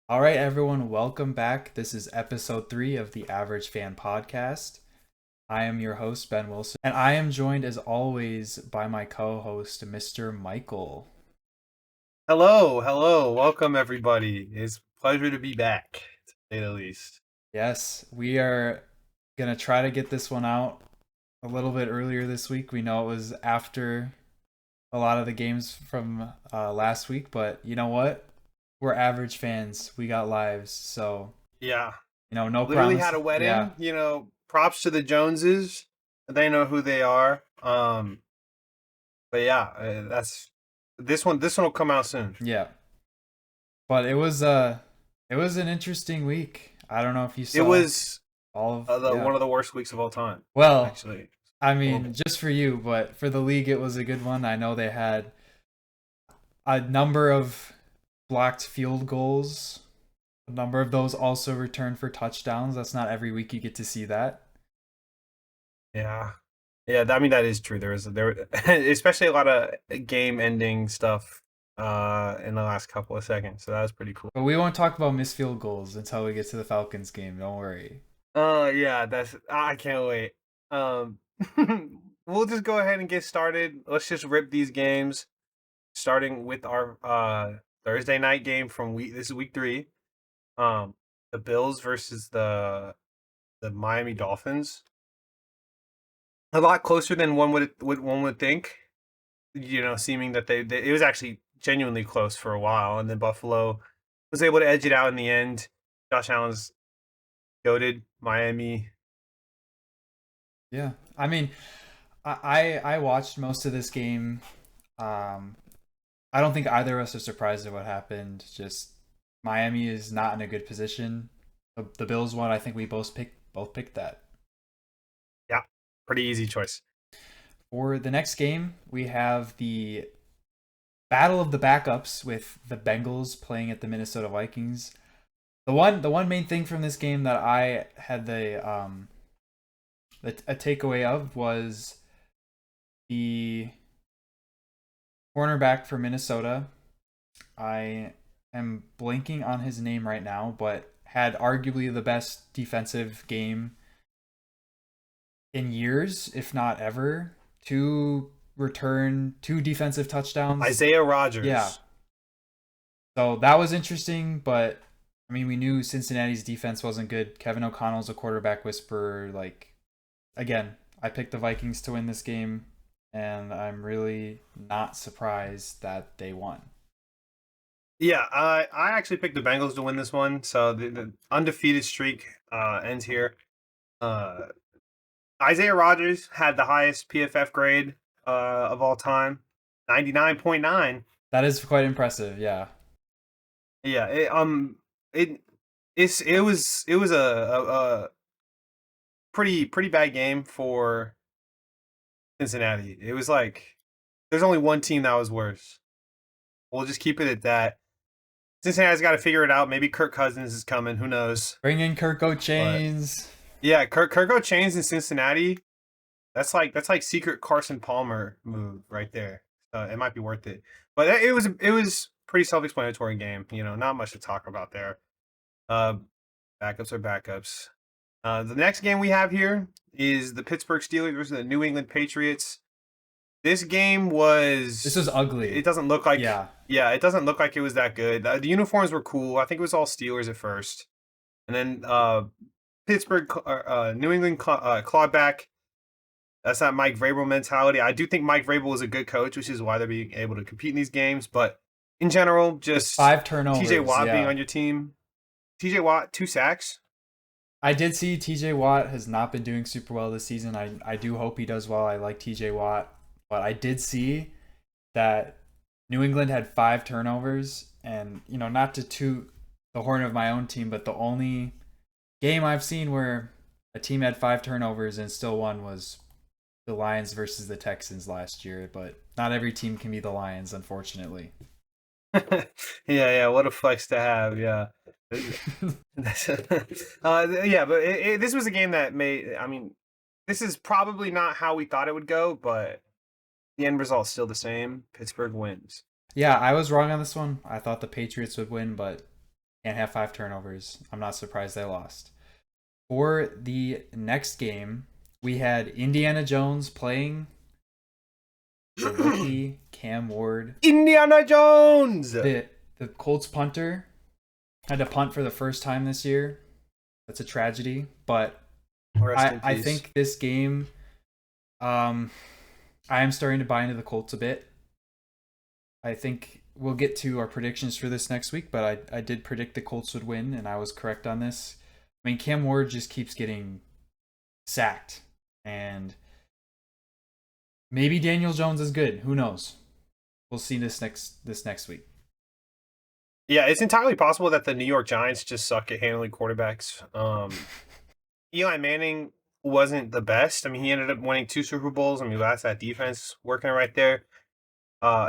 All right, everyone, welcome back. This is episode 3 of the Average Fan Podcast. I am your host, Ben Wilson, and I am joined as always by my co host, Mr. Michael. Hello, welcome everybody. It's a pleasure to be back, to say the least. Yes, we are going to try to get this one out a little bit earlier this week. We know it was after a lot of the games from last week, but you know what? We're average fans. We got lives, so, Yeah, no literally promise. had a Yeah, wedding. Props to the Joneses. They know who they are. But yeah, that's this one. This one will come out soon. yeah. But it was an interesting week. I don't know if you It saw was all of one of the worst weeks of all time. well, Actually, I mean, horrible. just for you, but for the league it was a good one. I know they had a number of blocked field goals. A number of those also returned for touchdowns. That's not every week you get to see that. Yeah, yeah. I mean, that is true. Especially a lot of game-ending stuff in the last couple of seconds. So that was pretty cool. But we won't talk about missed field goals until we get to the Falcons game. Don't worry. Yeah, I can't wait. Um, we'll just go ahead and get started. Let's just rip these games, starting with our Thursday night game from this is week 3. Um, the Bills versus the Miami Dolphins. A lot closer than one would think. Seeming that they it was actually genuinely close for a while, and then Buffalo was able to edge it out in the end. Josh Allen's goated Miami. Yeah. I mean, I watched most of this game. Um I don't think either of us are surprised at what happened. Just Miami is not in a good position. The Bills one, I think we both picked that. Yeah, pretty easy choice. For the next game, we have the battle of the backups with the Bengals playing at the Minnesota Vikings. The one main thing from this game that I had a takeaway of was the cornerback for Minnesota. I am blanking on his name right now, but had arguably the best defensive game in years, if not ever, to return two defensive touchdowns. Isaiah Yeah. Rogers. So that was interesting, but I mean, we knew Cincinnati's defense wasn't good. Kevin O'Connell's a quarterback whisperer. Like, again, I picked the Vikings to win this game, and I'm really not surprised that they won. Yeah, I actually picked the Bengals to win this one. So the undefeated streak ends here. Uh, Isaiah Rogers had the highest PFF grade of all time, 99.9. That is quite impressive. Yeah. Yeah, it it was a pretty bad game for Cincinnati. It was like there's only one team that was worse. We'll just keep it at that. Cincinnati's got to figure it out. Maybe Kirk Cousins is coming. Who knows? Bring in Kirko But Chains. yeah, Kirko Chains in Cincinnati. That's like secret Carson Palmer move right there. It might be worth it. But it was pretty self-explanatory game. Not much to talk about there. Uh, Backups are backups. The next game we have here is the Pittsburgh Steelers versus the New England Patriots. This game This was was. ugly. It doesn't look like. Yeah. Yeah, it doesn't look like it was that good. The uniforms were cool. I think it was all Steelers at first, and then New England clawed back. That's not Mike Vrabel mentality. I do think Mike Vrabel is a good coach, which is why they're being able to compete in these games. But in general, just Five TJ turnovers. Watt being Yeah. on your team. TJ Watt, 2 sacks. I did see TJ Watt has not been doing super well this season. I do hope he does well. I like TJ Watt. But I did see that New England had five turnovers. And, not to toot the horn of my own team, but the only game I've seen where a team had five turnovers and still won was the Lions versus the Texans last year. But not every team can be the Lions, unfortunately. Yeah. What a flex to have. Yeah. Yeah, but this was a game that made. I mean, this is probably not how we thought it would go, but the end result's still the same. Pittsburgh wins. Yeah, I was wrong on this one. I thought the Patriots would win, but Can't have 5 turnovers. I'm not surprised they lost. For the next game, we had Indiana Jones playing the rookie Cam Ward. Indiana Jones. The Colts punter had to punt for the first time this year. That's a tragedy, but Rest in I peace. think this game, I am starting to buy into the Colts a bit. I think we'll get to our predictions for this next week, but I did predict the Colts would win, and I was correct on this. I mean, Cam Ward just keeps getting sacked, and maybe Daniel Jones is good. Who knows? We'll see this next week. Yeah, it's entirely possible that the New York Giants just suck at handling quarterbacks. Eli Manning wasn't the best. I mean, he ended up winning 2 Super Bowls. I mean, that's that defense working right there.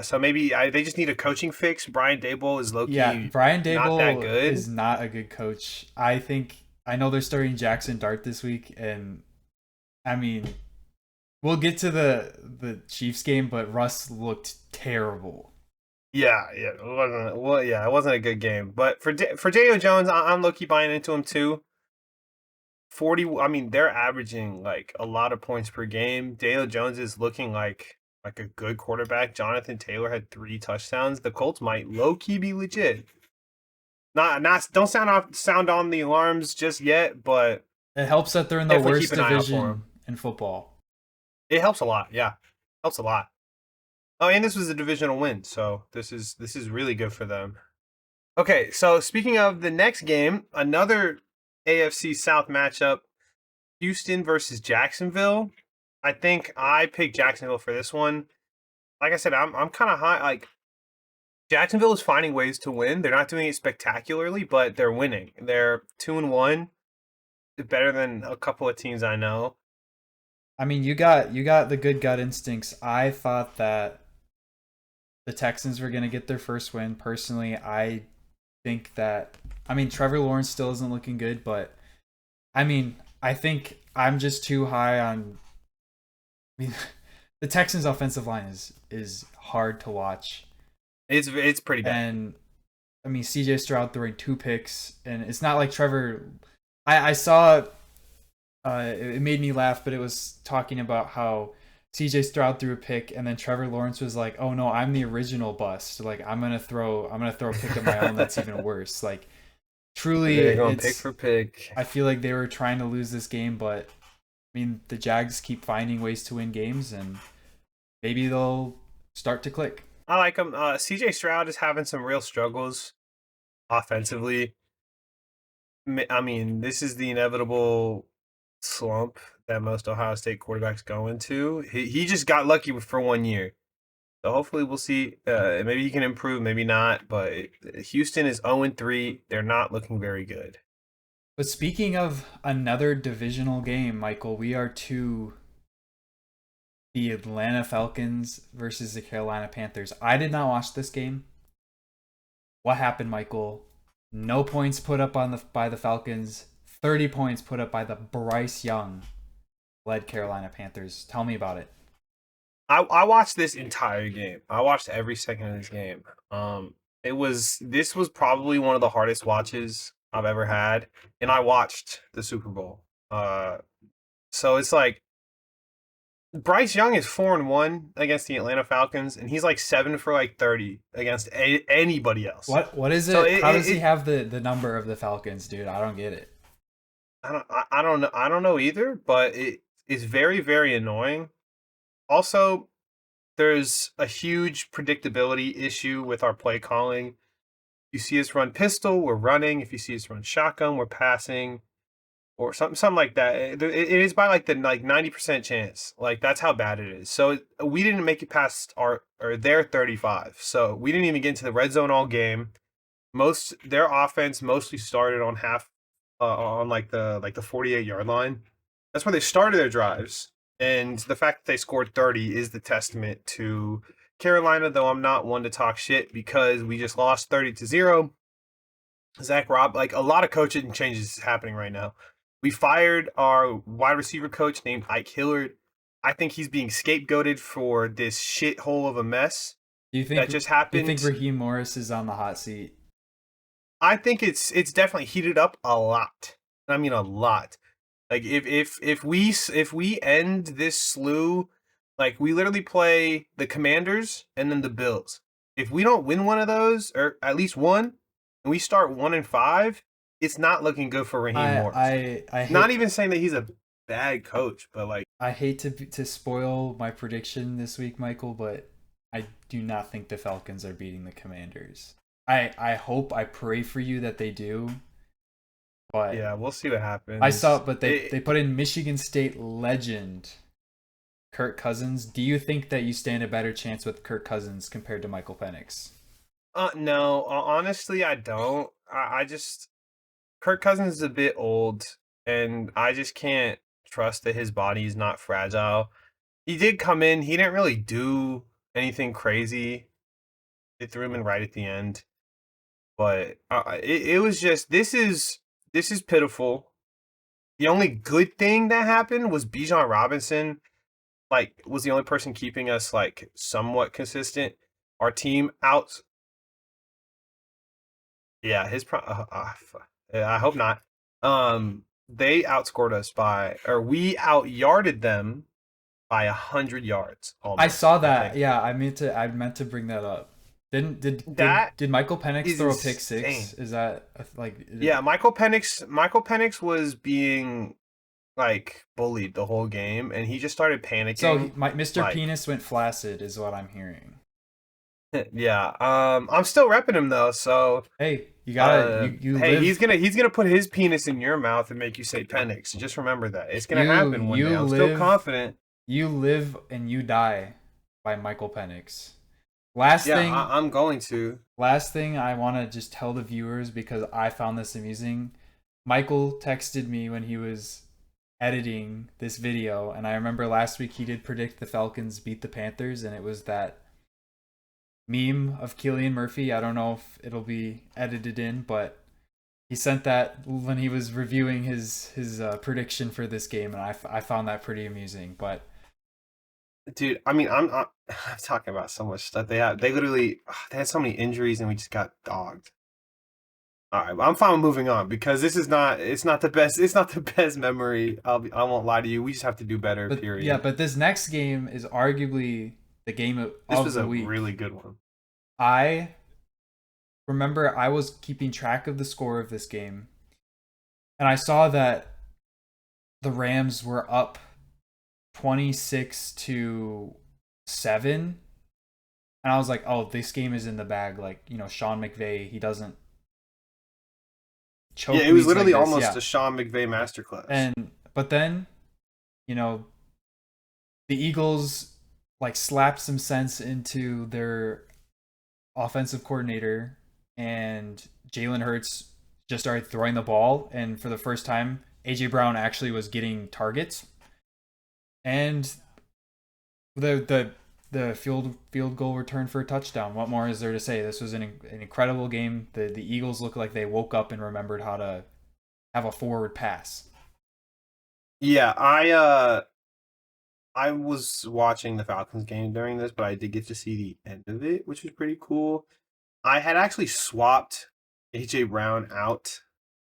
So maybe they just need a coaching fix. Brian Daboll is low-key Yeah, Brian not that Dable good. is not a good coach. I know they're starting Jackson Dart this week, and I mean, we'll get to the Chiefs game, but Russ looked terrible. Yeah, it wasn't a good game. But for Daniel Jones, I'm low-key buying into him too. 40. I mean, they're averaging like a lot of points per game. Daniel Jones is looking like a good quarterback. Jonathan Taylor had 3 touchdowns. The Colts might low key be legit. Not don't sound on the alarms just yet, but It helps that they're in the definitely worst keep an eye out for division him. in football. It helps a lot. Yeah, helps a lot. Oh, and this was a divisional win, so this is really good for them. Okay, so speaking of the next game, another AFC South matchup, Houston versus Jacksonville. I think I picked Jacksonville for this one. Like I said, I'm kind of high. Like Jacksonville is finding ways to win. They're not doing it spectacularly, but they're winning. They're 2-1, better than a couple of teams I know. I mean, you got the good gut instincts. I thought that the Texans were going to get their first win. Personally, I think that I mean, Trevor Lawrence still isn't looking good, but I mean, I think I'm just too high on I mean, the Texans offensive line is hard to watch. It's pretty bad. And I mean, CJ Stroud throwing 2 picks, and it's not like Trevor. I saw it made me laugh, but it was talking about how CJ Stroud threw a pick, and then Trevor Lawrence was like, "Oh no, I'm the original bust. Like I'm gonna throw a pick of my own that's even worse." Like truly, They're going pick it's for pick. I feel like they were trying to lose this game, but I mean the Jags keep finding ways to win games, and maybe they'll start to click. I like them. CJ Stroud is having some real struggles offensively. I mean, this is the inevitable slump that most Ohio State quarterbacks go into. He just got lucky for 1 year. So hopefully we'll see. Maybe he can improve, maybe not. But Houston is 0-3. They're not looking very good. But speaking of another divisional game, Michael, we are to the Atlanta Falcons versus the Carolina Panthers. I did not watch this game. What happened, Michael? No points put up by the Falcons. 30 points put up by the Bryce Young led Carolina Panthers. Tell me about it. I watched this entire game. I watched every second of this game. This was probably one of the hardest watches I've ever had, and I watched the Super Bowl. So it's like Bryce Young is 4-1 against the Atlanta Falcons, and he's like 7 for like 30 against anybody else. What is it? So How does he have the number of the Falcons, dude? I don't get it. I don't know. I don't know either, but it is very, very annoying. Also, there's a huge predictability issue with our play calling. You see us run pistol, we're running. If you see us run shotgun, we're passing, or something like that. It is by like the 90% chance. Like that's how bad it is. So we didn't make it past our or their 35. So we didn't even get into the red zone all game. Their offense mostly started on half on like the 48-yard line. That's where they started their drives. And the fact that they scored 30 is the testament to Carolina, though I'm not one to talk shit because we just lost 30-0. Zach Rob, like a lot of coaching changes happening right now. We fired our wide receiver coach named Ike Hillard. I think he's being scapegoated for this shithole of a mess Do you that think just do you think happened. Raheem Morris is on the hot seat? I think it's definitely heated up a lot. I mean a lot. Like if we end this slew, like we literally play the Commanders and then the Bills. If we don't win one of those, or at least one, and we start 1-5, it's not looking good for Raheem I Morris. I I Not hate even saying that he's a bad coach, but like I hate to spoil my prediction this week, Michael, but I do not think the Falcons are beating the Commanders. I hope, I pray for you that they do, but yeah, we'll see what I saw, happens. but they put in Michigan State legend Kirk Cousins. Do you think that you stand a better chance with Kirk Cousins compared to Michael Penix? No, honestly, I don't. I just Kirk Cousins is a bit old, and I just can't trust that his body is not fragile. He did come in. He didn't really do anything crazy. They threw him in right at the end, but it was just this is pitiful. The only good thing that happened was Bijan Robinson, like, was the only person keeping us like somewhat consistent. Our team out, yeah, I hope not. They outscored us by, or we out yarded them by 100 yards I almost. saw I that. think Yeah, I meant to bring that up. Didn't did did that did Michael Penix is throw a pick six? insane. Is that like Yeah, Michael Penix was being like bullied the whole game, and he just started so panicking. Mr. Like, Penis went flaccid is what I'm hearing. yeah. I'm still repping him though, so Hey, you gotta you hey, he's live gonna he's gonna put his penis in your mouth and make you say Penix. Just remember that it's gonna you happen one day. you I'm still live confident. you live and you die by Michael Penix. Last Yeah, thing I'm going to. last thing I want to just tell the viewers because I found this amusing. Michael texted me when he was editing this video, and I remember last week he did predict the Falcons beat the Panthers, and it was that meme of Killian Murphy. I don't know if it'll be edited in, but he sent that when he was reviewing his prediction for this game, and I found that pretty amusing. But Dude, I mean, I'm talking about so much stuff they have. They literally they had so many injuries, and we just got dogged. All right, I'm fine with moving on because this is not. It's not the best. It's not the best memory. I won't lie to you. We just have to do better. but yeah, Period. but this next game is arguably the game This of was the a week. really good one. I remember I was keeping track of the score of this game, and I saw that the Rams were up 26-7, and I was like, "Oh, this game is in the bag." Like, Sean McVay, he doesn't Yeah, choke it was leads like literally this. almost Yeah. a Sean McVay masterclass. And but then, you know, the Eagles like slapped some sense into their offensive coordinator, and Jalen Hurts just started throwing the ball, and for the first time, AJ Brown actually was getting targets, and the field goal return for a touchdown. What more is there to say? This was an incredible game. The Eagles look like they woke up and remembered how to have a forward pass. Yeah, I was watching the Falcons game during this, but I did get to see the end of it, which was pretty cool. I had actually swapped AJ Brown out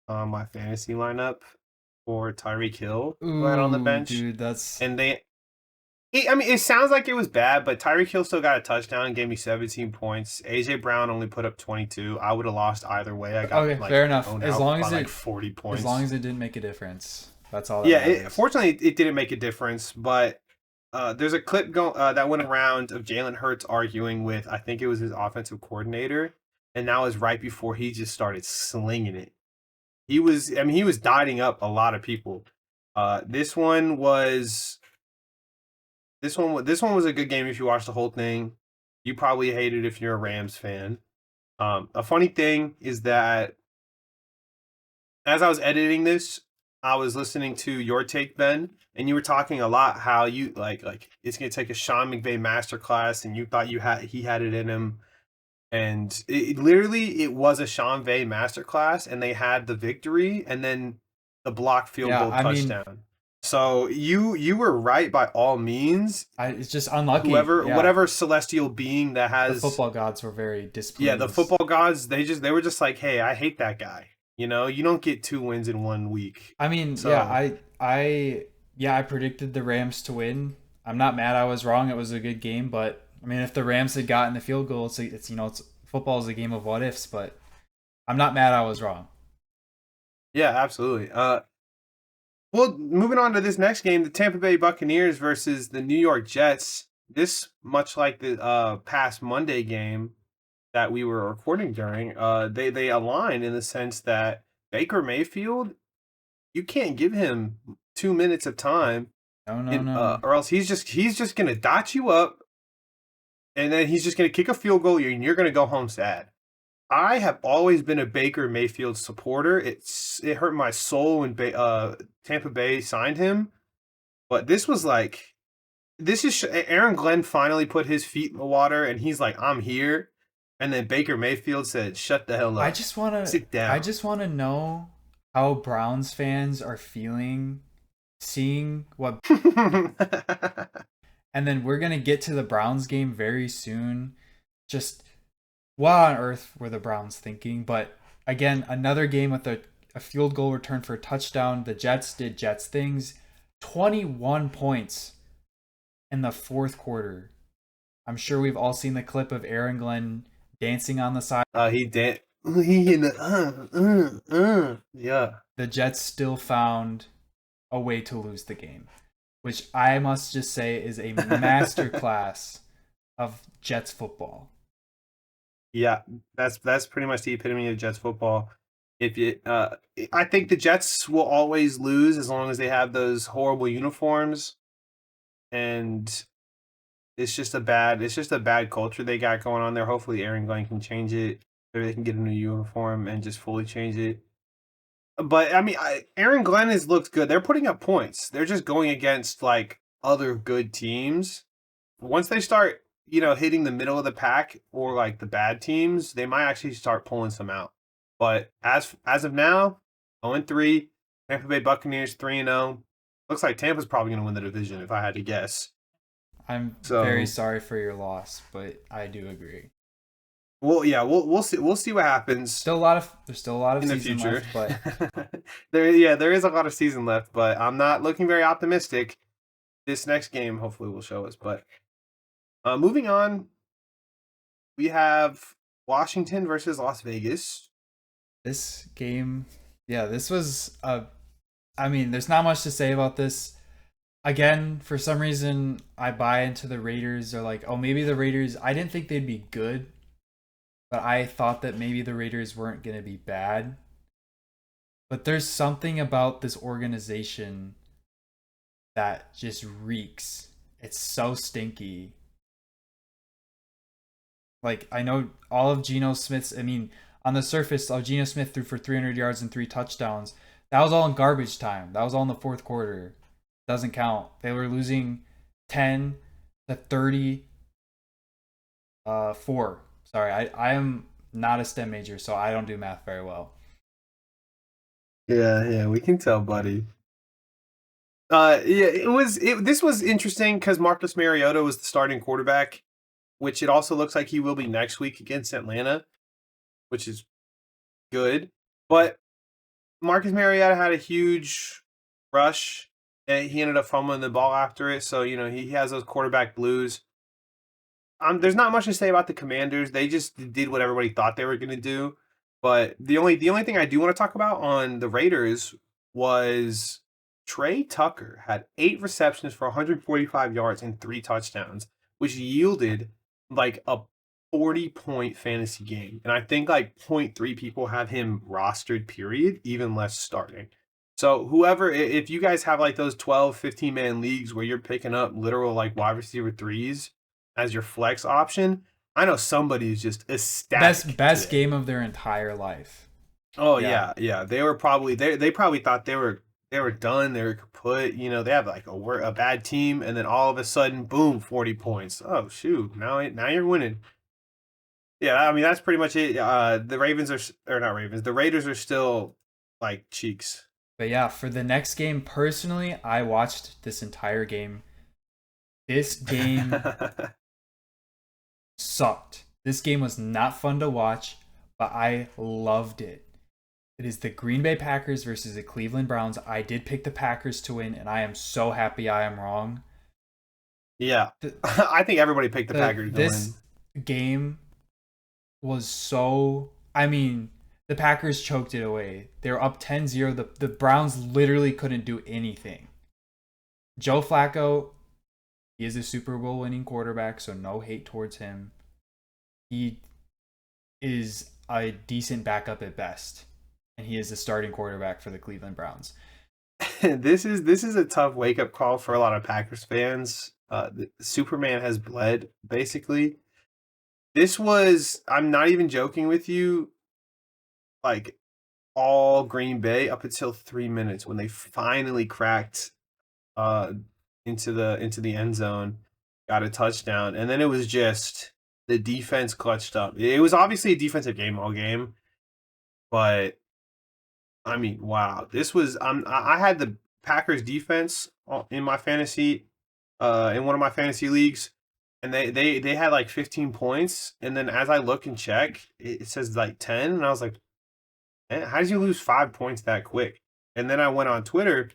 on my fantasy lineup for Tyreek Hill, who I had on the Ooh, bench, dude, that's and I mean, it sounds like it was bad, but Tyreek Hill still got a touchdown and gave me 17 points. AJ Brown only put up 22. I would have lost either way. I got okay. like Fair enough. blown As out long by as like it 40 as long points. as it didn't make a difference, that's all that Yeah, matters. fortunately, it didn't make a difference, but there's a clip that went around of Jalen Hurts arguing with, I think it was his offensive coordinator, and that was right before he just started slinging it. I mean, he was dotting up a lot of people. This one was this one was a good game if you watched the whole thing. You probably hate it if you're a Rams fan. A funny thing is that as I was editing this, I was listening to your take, Ben, and you were talking a lot how you like it's gonna take a Sean McVay masterclass, and you thought he had it in him, and literally it was a Sean McVay masterclass, and they had the victory, and then the block field Yeah, goal I mean, touchdown. So you were right by all means. It's just unlucky. Whoever, Yeah, whatever celestial being that the has, football gods were very yeah, the displeased. football gods, they were just like, hey, I hate that guy. You don't get 2 wins in 1 week. I mean, yeah, So I predicted the Rams to win. I'm not mad I was wrong. It was a good game, but I mean, if the Rams had gotten the field goal, it's it's football is a game of what ifs, but I'm not mad I was wrong. yeah, absolutely. Well, moving on to this next game, the Tampa Bay Buccaneers versus the New York Jets. This, much like the past Monday game that we were recording during, they align in the sense that Baker Mayfield, you can't give him 2 minutes of time, No, no, in no. or else he's just gonna dot you up, and then he's just gonna kick a field goal, and you're gonna go home sad. I have always been a Baker Mayfield supporter. It hurt my soul when Tampa Bay signed him, but this was like, this is Aaron Glenn finally put his feet in the water, and he's like, "I'm here," and then Baker Mayfield said, "Shut the hell up, sit I down." just wanna know how Browns fans are feeling seeing what and then we're gonna get to the Browns game very soon. Just what on earth were the Browns thinking? But again, another game with a field goal return for a touchdown. The Jets did Jets things. 21 points in the fourth quarter. I'm sure we've all seen the clip of Aaron Glenn dancing on the side. He did. He in the yeah. The Jets still found a way to lose the game, which I must just say is a masterclass of Jets football. Yeah, that's pretty much the epitome of Jets football. If you, I think the Jets will always lose as long as they have those horrible uniforms, and it's just a bad culture they got going on there. Hopefully, Aaron Glenn can change it. Maybe they can get a new uniform and just fully change it. But I mean, Aaron Glenn has looked good. They're putting up points. They're just going against like other good teams. Once they start, hitting the middle of the pack or like the bad teams, they might actually start pulling some out. But as of now, 0-3, Tampa Bay Buccaneers 3-0. Looks like Tampa's probably going to win the division if I had to guess. I'm very So, sorry for your loss, but I do agree. well, yeah, we'll see what happens There's still a lot of in the season future. left, but There is a lot of season left, but I'm not looking very optimistic. This next game hopefully will show us. But moving on, we have Washington versus Las Vegas. this game, yeah, this was a. I mean, there's not much to say about this. Again, for some reason, I buy into the Raiders. Are like, oh, maybe the Raiders. I didn't think they'd be good, but I thought that maybe the Raiders weren't going to be bad. But there's something about this organization that just reeks. It's so stinky. Like, I know all of Geno Smith's, I mean, on the surface, Geno Smith threw for 300 yards and 3 touchdowns. That was all in garbage time. That was all in the fourth quarter. Doesn't count. They were losing 10 to 30 4. Sorry, I am not a STEM major, so I don't do math very well. Yeah, we can tell, buddy. Yeah, this was interesting because Marcus Mariota was the starting quarterback, which it also looks like he will be next week against Atlanta, which is good. But Marcus Mariota had a huge rush, and he ended up fumbling the ball after it. So he has those quarterback blues. There's not much to say about the Commanders. They just did what everybody thought they were going to do. But the only thing I do want to talk about on the Raiders was Trey Tucker had 8 receptions for 145 yards and 3 touchdowns, which yielded like a 40-point fantasy game. And I think like point 0.3 people have him rostered, period, even less starting. So whoever, if you guys have like those 12, 15-man leagues where you're picking up literal like wide receiver threes as your flex option, I know somebody is just ecstatic Best today. game of their entire life. Oh Yeah. yeah. They were probably they probably thought they were done. They were kaput. They have like a bad team, and then all of a sudden, boom, 40 points. Oh shoot! Now you're winning. Yeah, I mean that's pretty much it. The Ravens are, or not Ravens. The Raiders are still like cheeks. But yeah, for the next game, personally, I watched this entire game. This game sucked. This game was not fun to watch, but I loved it. It is the Green Bay Packers versus the Cleveland Browns. I did pick the Packers to win, and I am so happy I am wrong. Yeah. The, I think everybody picked the Packers to this win. game was so. I mean, the Packers choked it away. They were up 10-0. The Browns literally couldn't do anything. Joe Flacco, he is a Super Bowl winning quarterback, so no hate towards him. He is a decent backup at best, and he is the starting quarterback for the Cleveland Browns. This is a tough wake up call for a lot of Packers fans. Superman has bled, basically. This was, I'm not even joking with you, like all Green Bay up until 3 minutes when they finally cracked uh into the end zone, got a touchdown, and then it was just the defense clutched up. It was obviously a defensive game all game, but I mean, wow, this was I had the Packers defense in my fantasy, in one of my fantasy leagues, and they had like 15 points, and then as I look and check, it says like 10, and I was like, man, how did you lose 5 points that quick? And then I went on Twitter,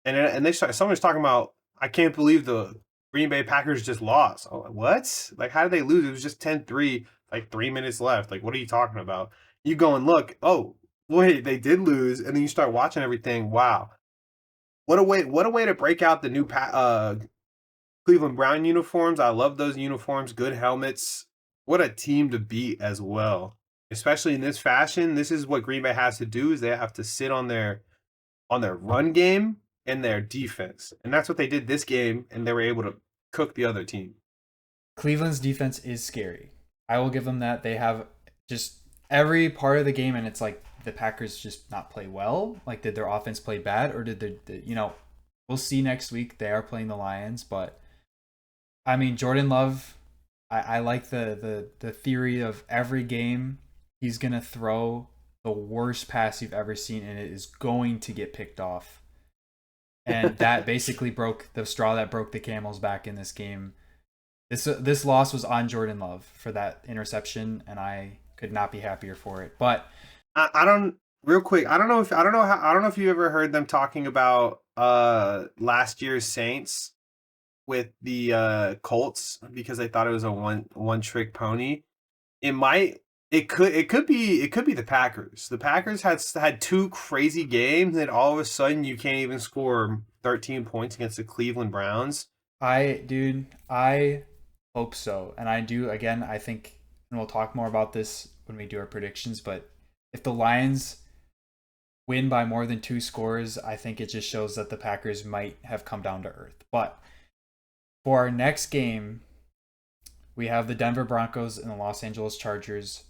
and someone was talking about, I can't believe the Green Bay Packers just lost. Oh, what? Like, how did they lose? It was just 10-3, like 3 minutes left. Like, what are you talking about? You go and look. Oh, wait, they did lose, and then you start watching everything. Wow, what a way! What a way to break out the new Cleveland Brown uniforms. I love those uniforms. Good helmets. What a team to beat as well. Especially in this fashion. This is what Green Bay has to do, is they have to sit on their run game and their defense. And that's what they did this game, and they were able to cook the other team. Cleveland's defense is scary. I will give them that. They have just every part of the game, and it's like the Packers just not play well. Like, did their offense play bad, or did we'll see next week. They are playing the Lions, but I mean, Jordan Love, I like the theory of every game he's gonna throw the worst pass you've ever seen, and it is going to get picked off. And that basically broke the straw that broke the camel's back in this game. This loss was on Jordan Love for that interception, and I could not be happier for it. But I don't real quick. I don't know if you ever heard them talking about last year's Saints with the Colts, because they thought it was a one trick pony. It might it could be the Packers. The Packers had two crazy games, and all of a sudden you can't even score 13 points against the Cleveland Browns. I hope so. And I do, again, I think, and we'll talk more about this when we do our predictions, but if the Lions win by more than 2 scores, I think it just shows that the Packers might have come down to earth. But for our next game, we have the Denver Broncos and the Los Angeles Chargers.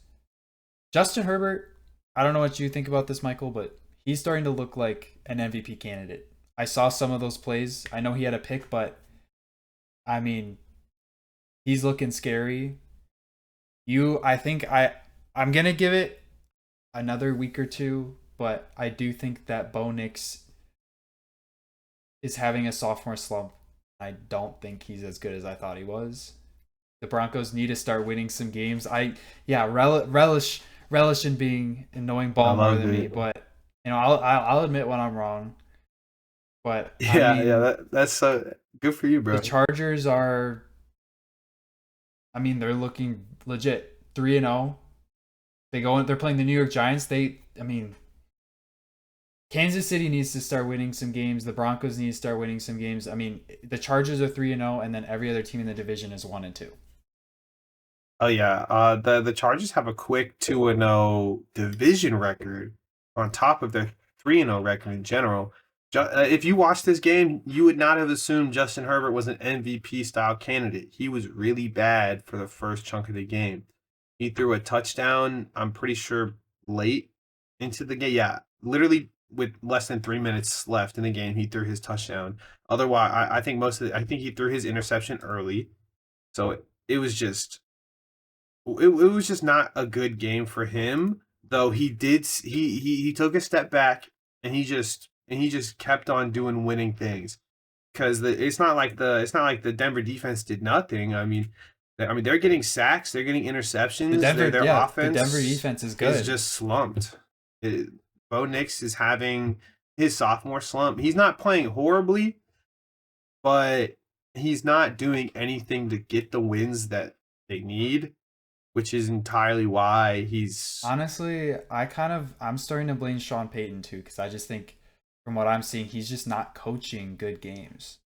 Justin Herbert, I don't know what you think about this, Michael, but he's starting to look like an MVP candidate. I saw some of those plays. I know he had a pick, but I mean, he's looking scary. I'm gonna give it another week or two, but I do think that Bo Nix is having a sophomore slump. I don't think he's as good as I thought he was. The Broncos need to start winning some games. Relish in being annoying ball more than me, but I'll admit when I'm wrong. But Yeah, I yeah, mean, that's so good for you, the bro. Chargers are. I mean, they're looking legit 3-0. They're playing the New York Giants. I mean, Kansas City needs to start winning some games. The Broncos need to start winning some games. I mean, the Chargers are 3-0, and then every other team in the division is 1-2. Oh yeah, the Chargers have a quick 2-0 division record on top of their 3-0 record in general. If you watched this game, you would not have assumed Justin Herbert was an MVP style candidate. He was really bad for the first chunk of the game. He threw a touchdown, I'm pretty sure, late into the game. Yeah, literally with less than 3 minutes left in the game, he threw his touchdown. Otherwise, I think he threw his interception early. So it was just it was just not a good game for him. Though he took a step back, and he just and he just kept on doing winning things. Because it's not like the Denver defense did nothing. I mean they're getting sacks, they're getting interceptions. Their The Denver offense defense is is good. just slumped. It, Bo Nix is having his sophomore slump. He's not playing horribly, but he's not doing anything to get the wins that they need, which is entirely why he's Honestly, I'm starting to blame Sean Payton too because I just think from what I'm seeing, he's just not coaching good games.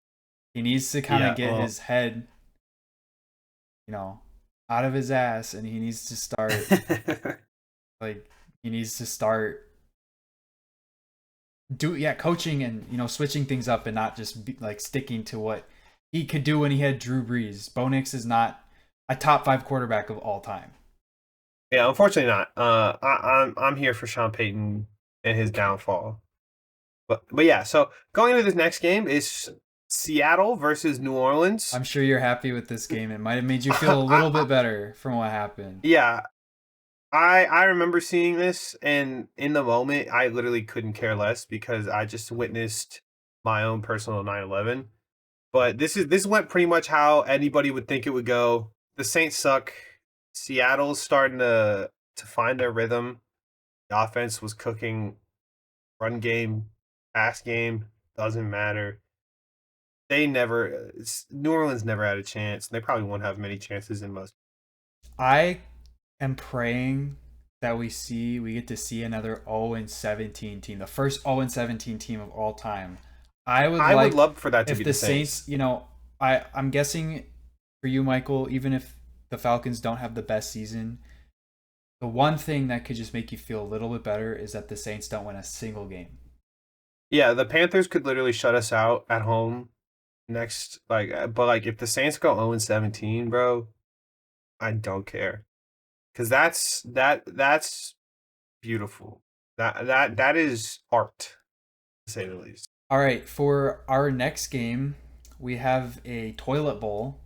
He needs to kind of yeah. get Well, his head, you know, out of his ass, and he needs to start like he needs to start coaching and switching things up and not just like sticking to what he could do when he had Drew Brees. Bo Nix is not a top 5 quarterback of all time. yeah. Unfortunately, not. I'm here for Sean Payton and his downfall. But yeah. So going into this next game is Seattle versus New Orleans. I'm sure you're happy with this game. It might have made you feel a little I, bit better from what happened. yeah, I remember seeing this, and in the moment, I literally couldn't care less because I just witnessed my own personal 9/11. But this went pretty much how anybody would think it would go. The Saints suck. Seattle's starting to find their rhythm. The offense was cooking. Run game, pass game, doesn't matter. New Orleans never had a chance. They probably won't have many chances in most. I am praying that we get to see another 0-17 team, the first 0-17 team of all time. I would I would like love for that to if be the the Saints. Saints, I'm guessing for you, Michael, even if the Falcons don't have the best season, the one thing that could just make you feel a little bit better is that the Saints don't win a single game. Yeah, the Panthers could literally shut us out at home next. But like if the Saints go 0-17, bro, I don't care because that's beautiful. That is art, to say the least. All right, for our next game, we have a toilet bowl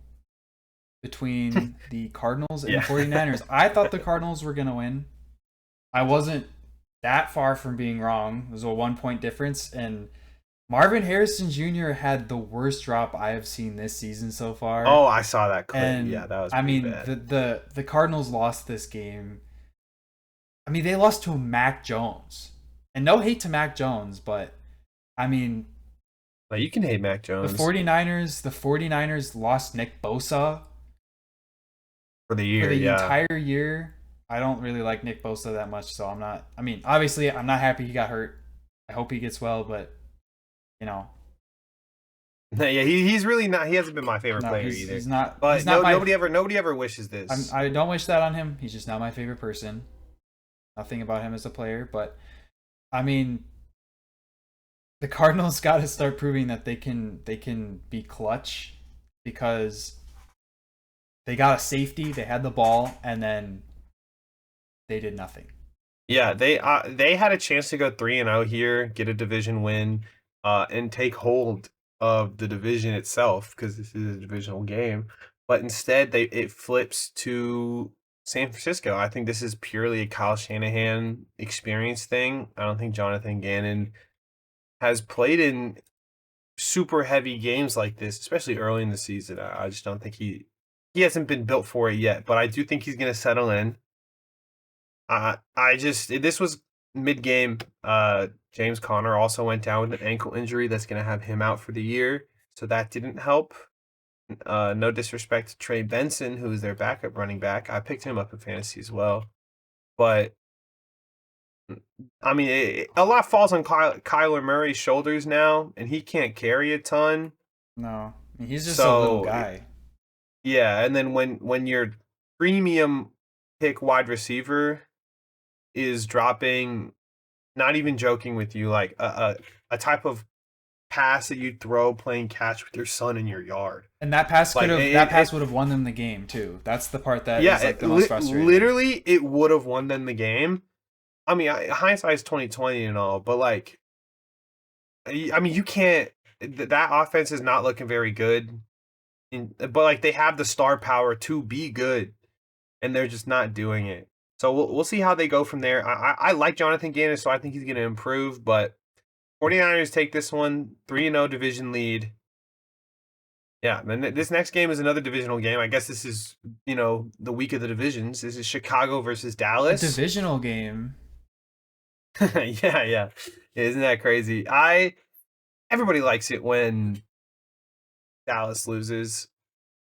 between the Cardinals and the Yeah. 49ers. I thought the Cardinals were going to win. I wasn't that far from being wrong. It was a 1 point difference. And Marvin Harrison Jr. had the worst drop I have seen this season so far. Oh, I saw that clip. Yeah, And that was I pretty mean, bad. the Cardinals lost this game. I mean, they lost to Mac Jones. And no hate to Mac Jones, but I mean, Like you can hate Mac the Jones 49ers, the 49ers lost Nick Bosa for the for year. the Yeah. entire year. I don't really like Nick Bosa that much, so I'm not. I mean, obviously, I'm not happy he got hurt. I hope he gets well, but you know, Yeah, he's really not. He hasn't been my favorite no, player he's either. he's not But he's not no, my. nobody ever wishes this. I don't wish that on him. He's just not my favorite person. Nothing about him as a player, but I mean, the Cardinals got to start proving that they can be clutch because they got a safety, they had the ball, and then they did nothing. Yeah, they had a chance to go 3-0 here, get a division win, and take hold of the division itself because this is a divisional game. But instead, they it flips to San Francisco. I think this is purely a Kyle Shanahan experience thing. I don't think Jonathan Gannon has played in super heavy games like this, especially early in the season. I just don't think he hasn't been built for it yet. But I do think he's going to settle in. I just this was mid game. James Conner also went down with an ankle injury that's going to have him out for the year, so that didn't help. No disrespect to Trey Benson, who is their backup running back. I picked him up in fantasy as well, but I mean, a lot falls on Kyler Murray's shoulders now, and he can't carry a ton. No, I mean, he's just a little So guy. yeah, and then when your premium pick wide receiver is dropping, not even joking with you, like a type of pass that you'd throw playing catch with your son in your yard. And that pass Like would have won them the game too. That's the part that yeah, is like the most frustrating. literally it would have won them the game. I mean, hindsight is 2020 and all, but like, I mean, you can't. That offense is not looking very good, but like they have the star power to be good, and they're just not doing it. So we'll see how they go from there. I like Jonathan Gannon, so I think he's going to improve, but 49ers take this one, 3-0 division lead. Yeah, then this next game is another divisional game. I guess this is, the week of the divisions. This is Chicago versus A Dallas. divisional game. Yeah, yeah. Isn't that crazy? Everybody likes it when Dallas loses.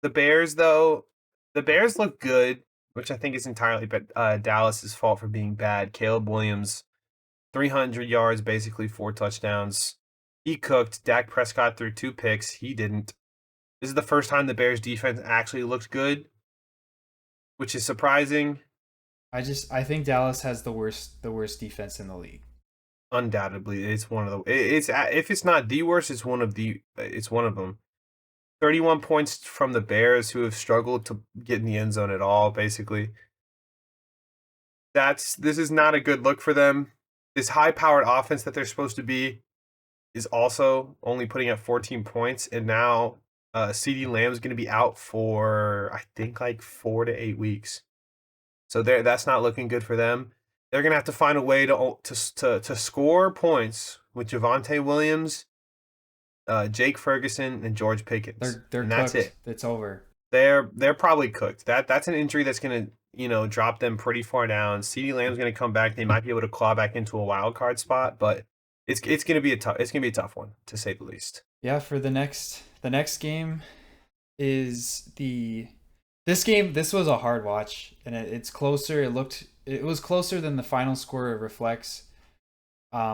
The Bears, though, the Bears look good, which I think is entirely but Dallas's fault for being bad. Caleb Williams, 300 yards, basically 4 touchdowns. He cooked. Dak Prescott threw 2 picks. He didn't. This is the first time the Bears defense actually looked good, which is surprising. I think Dallas has the worst defense in the league. Undoubtedly, it's one of the. It's if it's not the worst, it's one of the. It's one of them. 31 points from the Bears, who have struggled to get in the end zone at all. Basically, this is not a good look for them. This high-powered offense that they're supposed to be is also only putting up 14 points, and now CeeDee Lamb is going to be out for I think like 4 to 8 weeks. So that's not looking good for them. They're going to have to find a way to score points with Javonte Williams, Jake Ferguson, and George Pickens, They're and cooked. that's it. It's over. They're probably cooked. That's an injury that's going to drop them pretty far down. CeeDee Lamb's going to come back. They might be able to claw back into a wild card spot, but it's going to be a tough one, to say the least. Yeah, for the next game is this was a hard watch, and it's closer. It was closer than the final score reflects,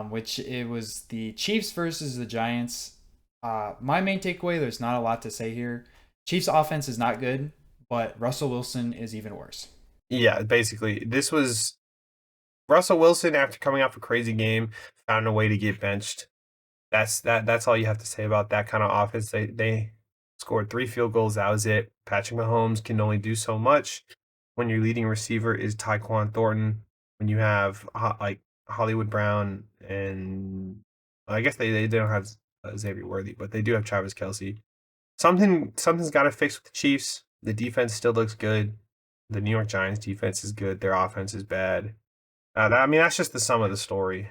which it was the Chiefs versus the Giants. My main takeaway, there's not a lot to say here. Chiefs offense is not good, but Russell Wilson is even worse. Yeah, basically, this was Russell Wilson, after coming off a crazy game, found a way to get benched. That's all you have to say about that kind of offense. They scored 3 field goals. That was it. Patrick Mahomes can only do so much when your leading receiver is Tyquan Thornton. When you have like Hollywood Brown, and I guess they don't have Xavier Worthy, but they do have Travis Kelce. Something's got to fix with the Chiefs. The defense still looks good. The New York Giants defense is good. Their offense is bad. That's just the sum of the story.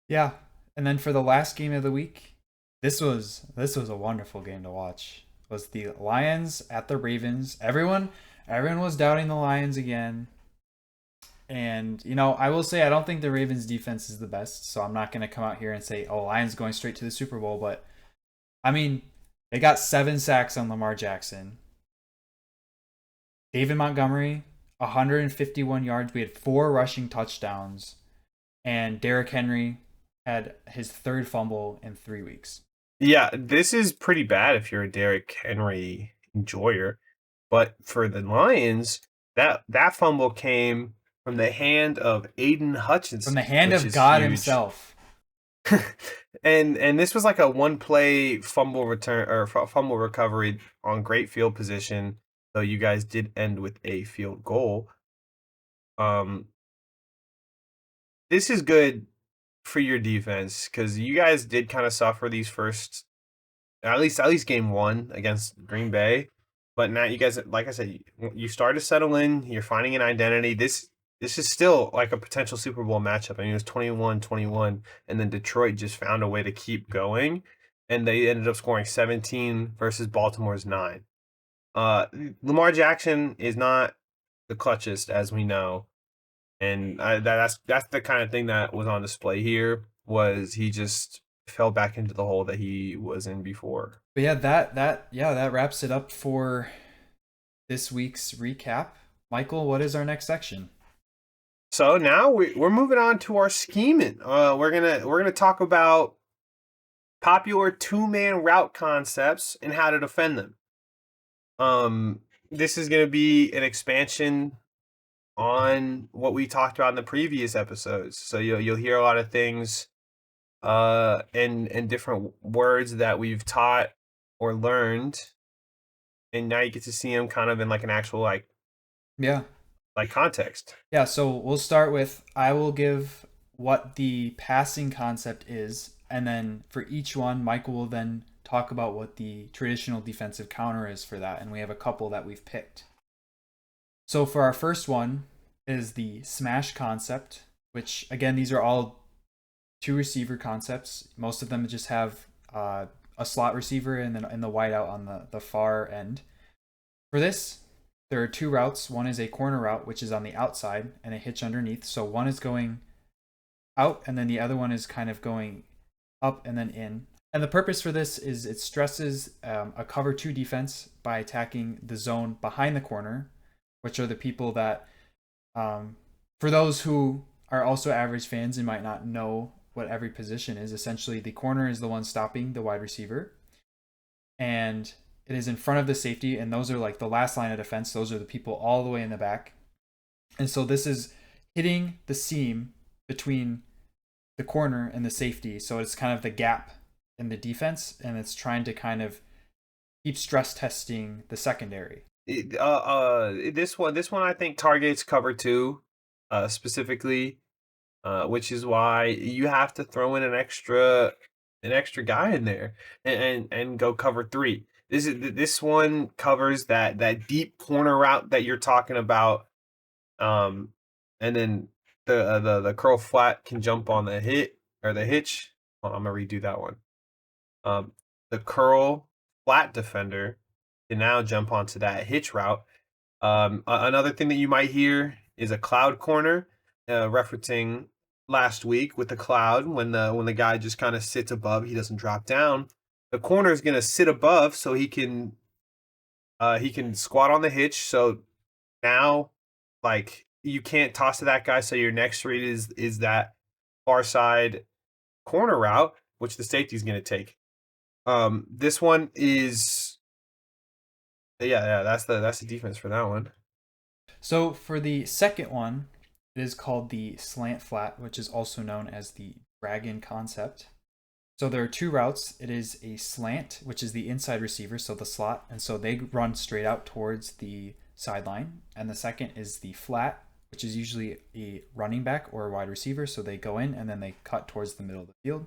Yeah, and then for the last game of the week, this was a wonderful game to watch. It was the Lions at the Ravens. Everyone was doubting the Lions again. And I will say I don't think the Ravens defense is the best, so I'm not going to come out here and say, "Oh, Lions going straight to the Super Bowl," but I mean, they got 7 sacks on Lamar Jackson. David Montgomery, 151 yards. We had 4 rushing touchdowns, and Derrick Henry had his 3rd fumble in 3 weeks. Yeah, this is pretty bad if you're a Derrick Henry enjoyer. But for the Lions, that fumble came from the hand of Aiden Hutchinson. From the hand of God huge. himself. and this was like a one-play fumble return or fumble recovery on great field position, though you guys did end with a field goal. This is good for your defense because you guys did kind of suffer these first, at least game 1 against Green Bay. But now you guys, like I said, you start to settle in. You're finding an identity. This is still like a potential Super Bowl matchup. I mean, it was 21-21, and then Detroit just found a way to keep going, and they ended up scoring 17 versus Baltimore's 9. Lamar Jackson is not the clutchest, as we know, and that's the kind of thing that was on display here. Was he just fell back into the hole that he was in before? But yeah, that wraps it up for this week's recap. Michael, what is our next section? So now we're moving on to our scheming. We're gonna talk about popular 2-man route concepts and how to defend them. This is gonna be an expansion on what we talked about in the previous episodes. So you'll hear a lot of things, and different words that we've taught or learned, and now you get to see them kind of in like an actual like context. Yeah, so we'll start with, I will give what the passing concept is, and then for each one, Michael will then talk about what the traditional defensive counter is for that, and we have a couple that we've picked. So for our first one is the smash concept, which again, these are all two receiver concepts. Most of them just have a slot receiver and then in the wide out on the far end. For this, there are two routes. One is a corner route, which is on the outside and a hitch underneath. So one is going out, and then the other one is kind of going up and then in. And the purpose for this is it stresses a cover two defense by attacking the zone behind the corner, which are the people that, for those who are also average fans and might not know what every position is, essentially the corner is the one stopping the wide receiver. And it is in front of the safety, and those are like the last line of defense. Those are the people all the way in the back. And so this is hitting the seam between the corner and the safety. So it's kind of the gap in the defense, and it's trying to kind of keep stress testing the secondary. This one I think targets cover two, specifically, which is why you have to throw in an extra guy in there and go cover three. This one covers that deep corner route that you're talking about, and then the curl flat can jump on the hit or the hitch. Hold on, I'm gonna redo that one. The curl flat defender can now jump onto that hitch route. Another thing that you might hear is a cloud corner, referencing last week with the cloud when the guy just kind of sits above, he doesn't drop down. The corner is gonna sit above so he can squat on the hitch. So now, like, you can't toss to that guy. So your next read is that far side corner route, which the safety is gonna take. This one is yeah, that's the defense for that one. So for the second one, it is called the slant flat, which is also known as the dragon concept. So there are two routes. It is a slant, which is the inside receiver, so the slot, and so they run straight out towards the sideline. And the second is the flat, which is usually a running back or a wide receiver, so they go in and then they cut towards the middle of the field.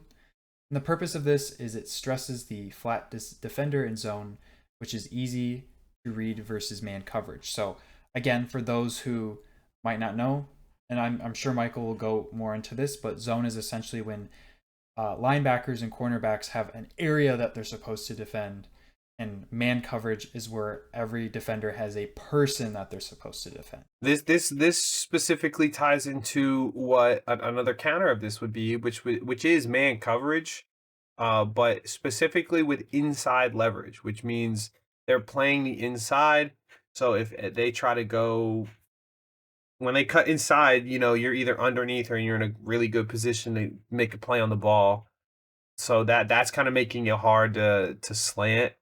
And the purpose of this is it stresses the flat defender in zone, which is easy to read versus man coverage. So again, for those who might not know, and I'm sure Michael will go more into this, but zone is essentially when linebackers and cornerbacks have an area that they're supposed to defend, and man coverage is where every defender has a person that they're supposed to defend. This specifically ties into what another counter of this would be, which is man coverage, but specifically with inside leverage, which means they're playing the inside. So if they try to go when they cut inside, you're either underneath or you're in a really good position to make a play on the ball. So that's kind of making it hard to slant,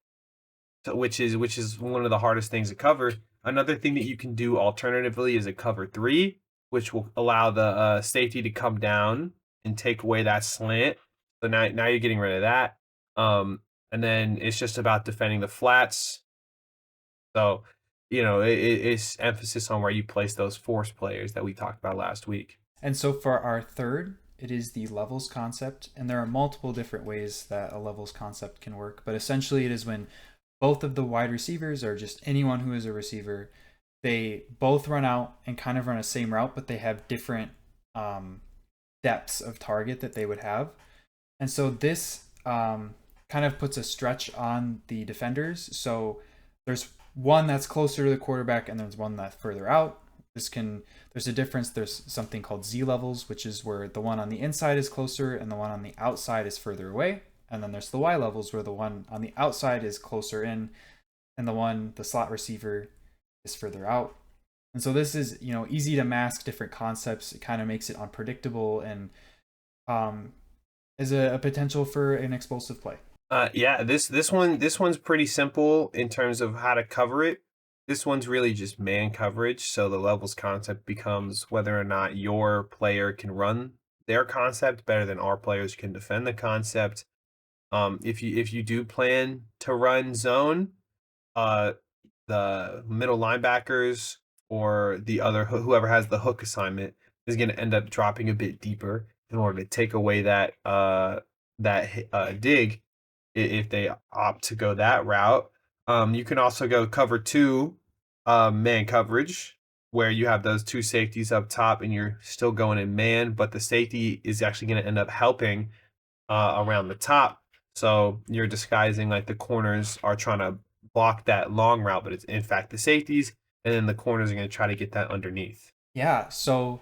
which is one of the hardest things to cover. Another thing that you can do alternatively is a cover three, which will allow the safety to come down and take away that slant. So now you're getting rid of that. And then it's just about defending the flats. So it's emphasis on where you place those force players that we talked about last week. And so for our third, it is the levels concept. And there are multiple different ways that a levels concept can work. But essentially, it is when both of the wide receivers, or just anyone who is a receiver, they both run out and kind of run a same route, but they have different depths of target that they would have. And so this kind of puts a stretch on the defenders. So there's one that's closer to the quarterback and there's one that's further out. There's a difference. There's something called Z levels, which is where the one on the inside is closer and the one on the outside is further away. And then there's the Y levels, where the one on the outside is closer in and the slot receiver is further out. And so this is, easy to mask different concepts. It kind of makes it unpredictable and is a potential for an explosive play. Yeah, this one's pretty simple in terms of how to cover it. This one's really just man coverage. So the levels concept becomes whether or not your player can run their concept better than our players can defend the concept. If you do plan to run zone, the middle linebackers or the other whoever has the hook assignment is going to end up dropping a bit deeper in order to take away that dig if they opt to go that route. You can also go cover two, man coverage, where you have those two safeties up top and you're still going in man, but the safety is actually going to end up helping around the top. So you're disguising like the corners are trying to block that long route, but it's in fact the safeties, and then the corners are going to try to get that underneath. Yeah, so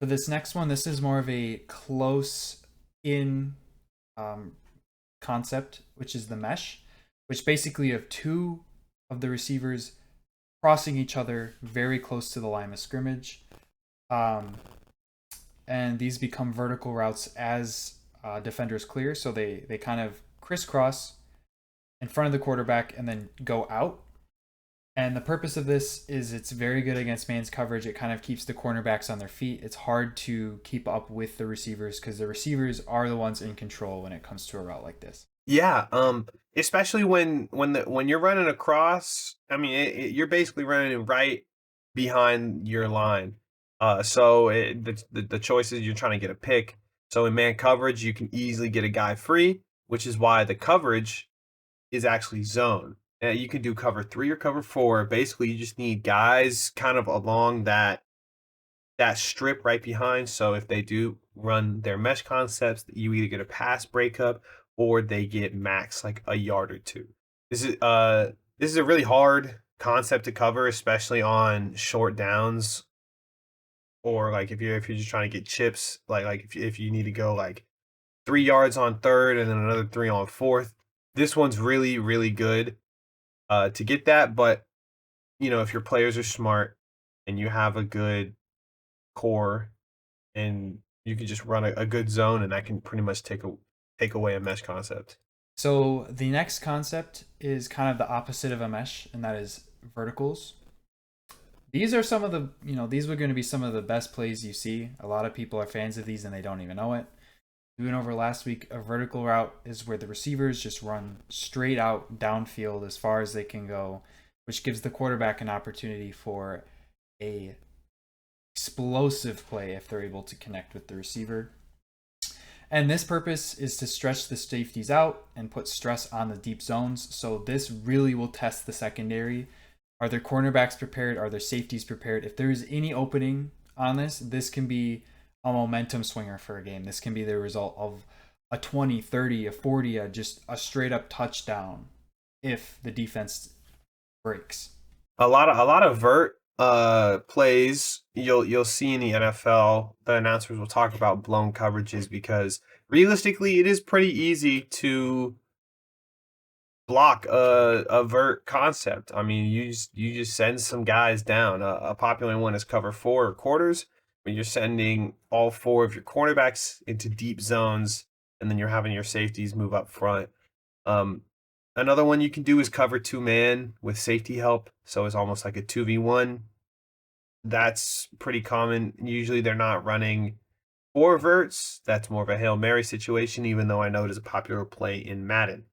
for this next one, this is more of a close in um, concept, which is the mesh, which basically you have two of the receivers crossing each other very close to the line of scrimmage. Um, and these become vertical routes as defenders clear. So they kind of crisscross in front of the quarterback and then go out. And the purpose of this is it's very good against man's coverage. It kind of keeps the cornerbacks on their feet. It's hard to keep up with the receivers because the receivers are the ones in control when it comes to a route like this. Yeah, especially when you're running across, I mean, you're basically running right behind your line. The choices you're trying to get a pick. So in man coverage, you can easily get a guy free, which is why the coverage is actually zone. You can do cover 3 or cover 4. Basically, you just need guys kind of along that strip right behind. So if they do run their mesh concepts, you either get a pass breakup or they get max like a yard or two. This is a really hard concept to cover, especially on short downs, or like if you're just trying to get chips, like if you need to go like 3 yards on third and then another three on fourth. This one's really, really good to get that. But if your players are smart and you have a good core and you can just run a good zone, and that can pretty much take away a mesh concept. So the next concept is kind of the opposite of a mesh, and that is verticals. These are some of the, these were going to be some of the best plays you see. A lot of people are fans of these and they don't even know it. We went over last week, a vertical route is where the receivers just run straight out downfield as far as they can go, which gives the quarterback an opportunity for a explosive play if they're able to connect with the receiver. And this purpose is to stretch the safeties out and put stress on the deep zones. So this really will test the secondary. Are their cornerbacks prepared? Are their safeties prepared? If there's any opening on this can be a momentum swinger for a game. This can be the result of a 20, 30, a 40, just a straight up touchdown if the defense breaks. A lot of vert plays you'll see in the NFL. The announcers will talk about blown coverages because realistically, it is pretty easy to block a vert concept. I mean, you just send some guys down. A popular one is cover 4 or quarters, when you're sending all 4 of your cornerbacks into deep zones, and then you're having your safeties move up front. Um, Another one you can do is cover 2 man with safety help, so it's almost like a 2v1. That's pretty common. Usually they're not running 4 verts. That's more of a Hail Mary situation, even though I know it is a popular play in Madden.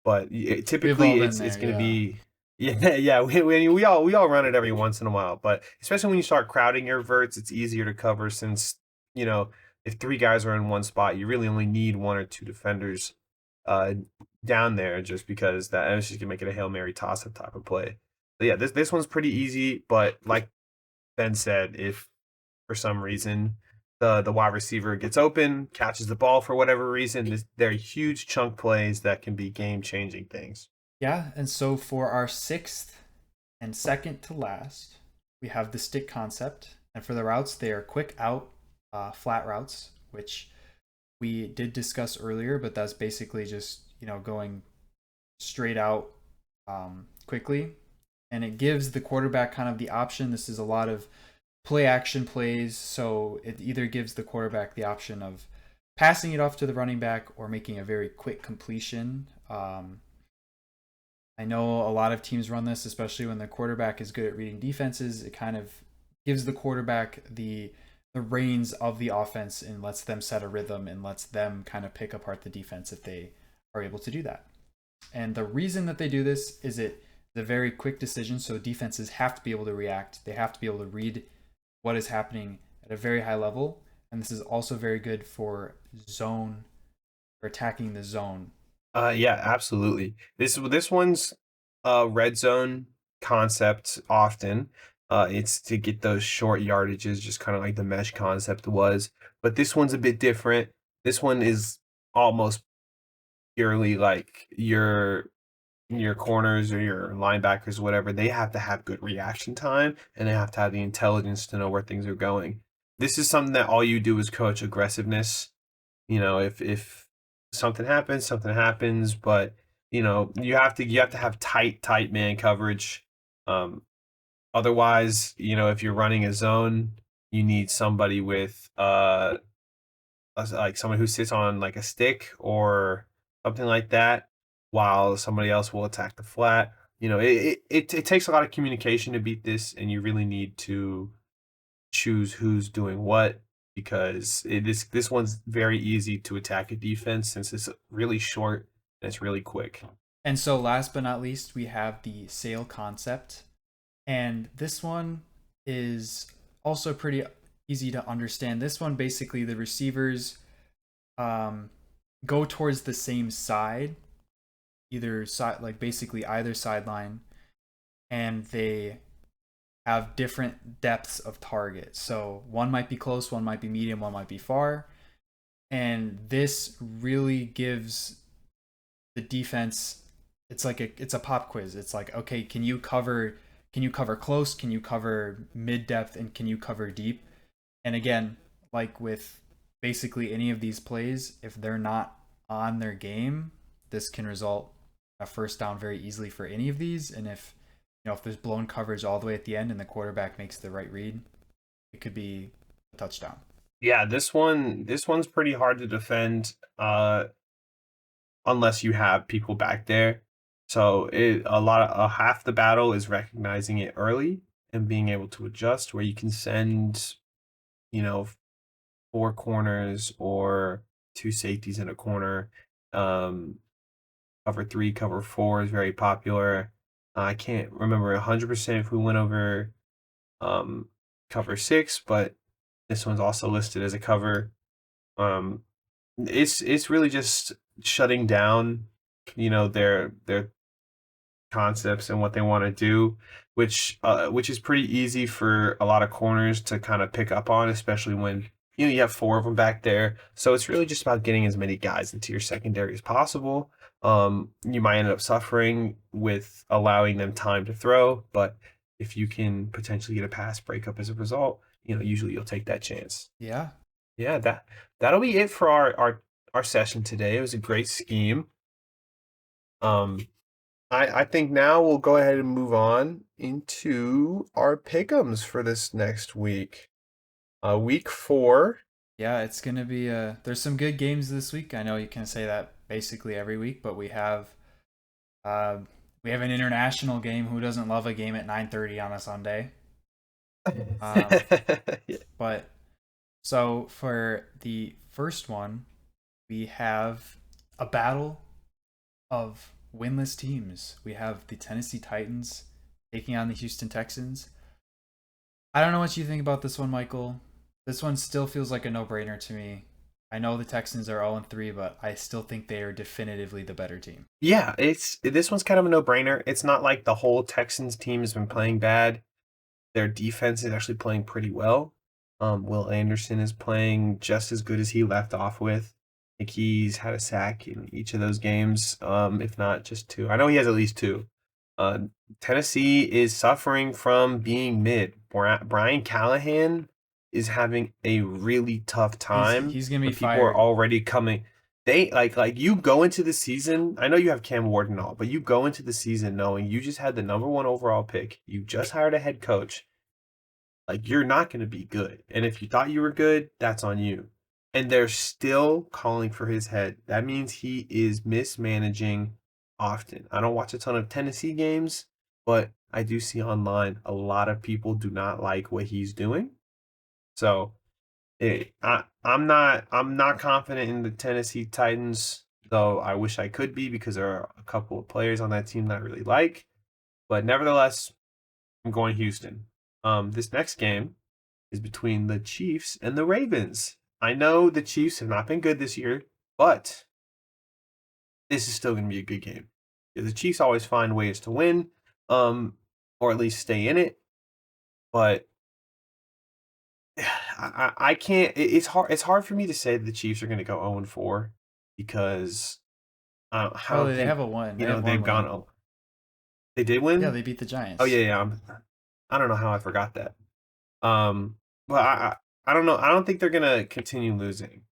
But We've all typically been it's there, going to yeah. be yeah. We all run it every once in a while, but especially when you start crowding your verts, it's easier to cover since you know if 3 guys are in one spot, you really only need 1 or 2 defenders uh, down there, just because that it's just gonna make it a Hail Mary toss up type of play. But yeah, this one's pretty easy, but like Ben said, if for some reason the wide receiver gets open, catches the ball for whatever reason, they're huge chunk plays that can be game changing things. Yeah, and so for our sixth and second to last, we have the stick concept. And for the routes, they are quick out, flat routes, which we did discuss earlier, but that's basically just, going straight out quickly. And it gives the quarterback kind of the option. This is a lot of play action plays. So it either gives the quarterback the option of passing it off to the running back or making a very quick completion. I know a lot of teams run this, especially when their quarterback is good at reading defenses. It kind of gives the quarterback the reins of the offense and lets them set a rhythm and lets them kind of pick apart the defense if they are able to do that. And the reason that they do this is it's a very quick decision. So defenses have to be able to react. They have to be able to read what is happening at a very high level. And this is also very good for zone or attacking the zone. Yeah, absolutely. This one's red zone concept often. It's to get those short yardages, just kind of like the mesh concept was. But this one's a bit different. This one is almost purely like your corners or your linebackers, whatever, they have to have good reaction time and they have to have the intelligence to know where things are going. This is something that all you do is coach aggressiveness. If something happens, but you have to have tight man coverage. Um, Otherwise, if you're running a zone, you need somebody with like someone who sits on like a stick or something like that, while somebody else will attack the flat. It takes a lot of communication to beat this, and you really need to choose who's doing what, because this one's very easy to attack a defense since it's really short and it's really quick. And so, last but not least, we have the sail concept. And this one is also pretty easy to understand. This one, basically, the receivers um, go towards the same side, either side, like basically either sideline, and they have different depths of target. So one might be close, one might be medium, one might be far. And this really gives the defense, it's a pop quiz. It's like, okay, can you cover close, can you cover mid depth, and can you cover deep? And again, like with basically any of these plays, if they're not on their game, this can result a first down very easily for any of these. And if there's blown coverage all the way at the end and the quarterback makes the right read, it could be a touchdown. Yeah, this one's pretty hard to defend unless you have people back there. So half the battle is recognizing it early and being able to adjust, where you can send, you know, four corners or two safeties in a corner. Um, Cover three, cover four is very popular. I can't remember 100% who went over um, cover six, but this one's also listed as a cover. Um, it's really just shutting down, their concepts and what they want to do, which is pretty easy for a lot of corners to kind of pick up on, especially when you have four of them back there. So it's really just about getting as many guys into your secondary as possible. You might end up suffering with allowing them time to throw, but if you can potentially get a pass breakup as a result, usually you'll take that chance. Yeah. Yeah, that'll be it for our session today. It was a great scheme. Um, I think now we'll go ahead and move on into our pick'ems for this next week. Week 4. Yeah, it's gonna be there's some good games this week. I know you can say that basically every week, but uh we have an international game. Who doesn't love a game at 9:30 on a Sunday? Um Yeah. but so for the first one, we have a battle of winless teams. We have the Tennessee Titans taking on the Houston Texans. I don't know what you think about this one, Michael. This one still feels like a no-brainer to me. I know the Texans are 0-3, but I still think they are definitively the better team. Yeah, this one's kind of a no-brainer. It's not like the whole Texans team has been playing bad. Their defense is actually playing pretty well. Will Anderson is playing just as good as he left off with. I think he's had a sack in each of those games, if not just two. I know he has at least two. Uh, Tennessee is suffering from being mid. Brian Callahan is having a really tough He's time he's gonna be when people are fired. already coming. They like you go into the season. I know you have Cam Ward and all, but you go into the season knowing you just had the number one overall pick. You just hired a head coach. Like, you're not going to be good. And if you thought you were good, that's on you. And they're still calling for his head. That means he is mismanaging often. I don't watch a ton of Tennessee games, but I do see online a lot of people do not like what he's doing. So I'm not confident in the Tennessee Titans, though I wish I could be, because there are a couple of players on that team that I really like. But nevertheless, I'm going Houston. This next game is between the Chiefs and the Ravens. I know the Chiefs have not been good this year, but this is still going to be a good game. The Chiefs always find ways to win, or at least stay in it. but I can't. It's hard. It's hard for me to say that the Chiefs are going to go 0-4 because I Oh, don't they think have a one. They have one they've gone. win. Oh, they did Yeah, win. they beat the Oh yeah, Giants. yeah. I don't know how I forgot that. Um, but I don't know. I don't think they're gonna continue losing.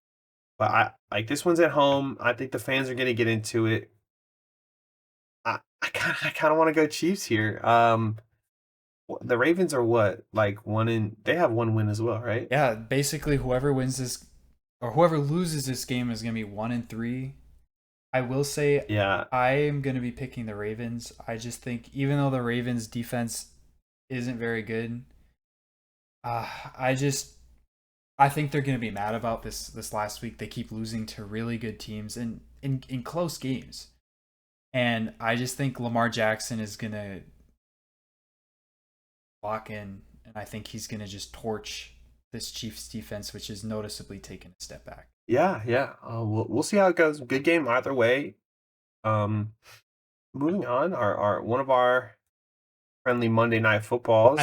But I like this one's at home. I think the fans are gonna get into it. I kind of want to go Chiefs here. The Ravens are what, like one in? They have one win as well, right? Yeah, basically whoever wins this or whoever loses this game is gonna be 1-3. I will say Yeah, I am gonna be picking the Ravens. I just think even though the Ravens defense isn't very good, uh, I just I think they're gonna be mad about this last week. They keep losing to really good teams and in close games. And I just think Lamar Jackson is gonna lock in, and I think he's gonna just torch this Chiefs defense, which is noticeably taken a step back. yeah, yeah. We'll see how it goes. Good game either way. Um, moving on, our one of our friendly Monday night footballs,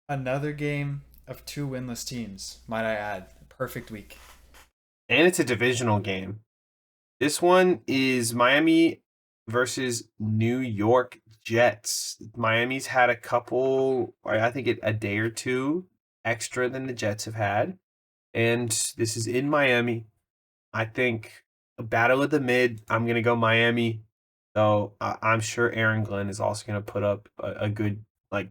Another game of two winless teams, might I add. Perfect week. and it's a divisional game. This one is Miami versus New York Jets. Miami's had a couple, I think a day or two extra than the Jets have had, and this is in Miami. I think a battle of the mid. I'm gonna go Miami, though. I'm sure Aaron Glenn is also gonna put up a good like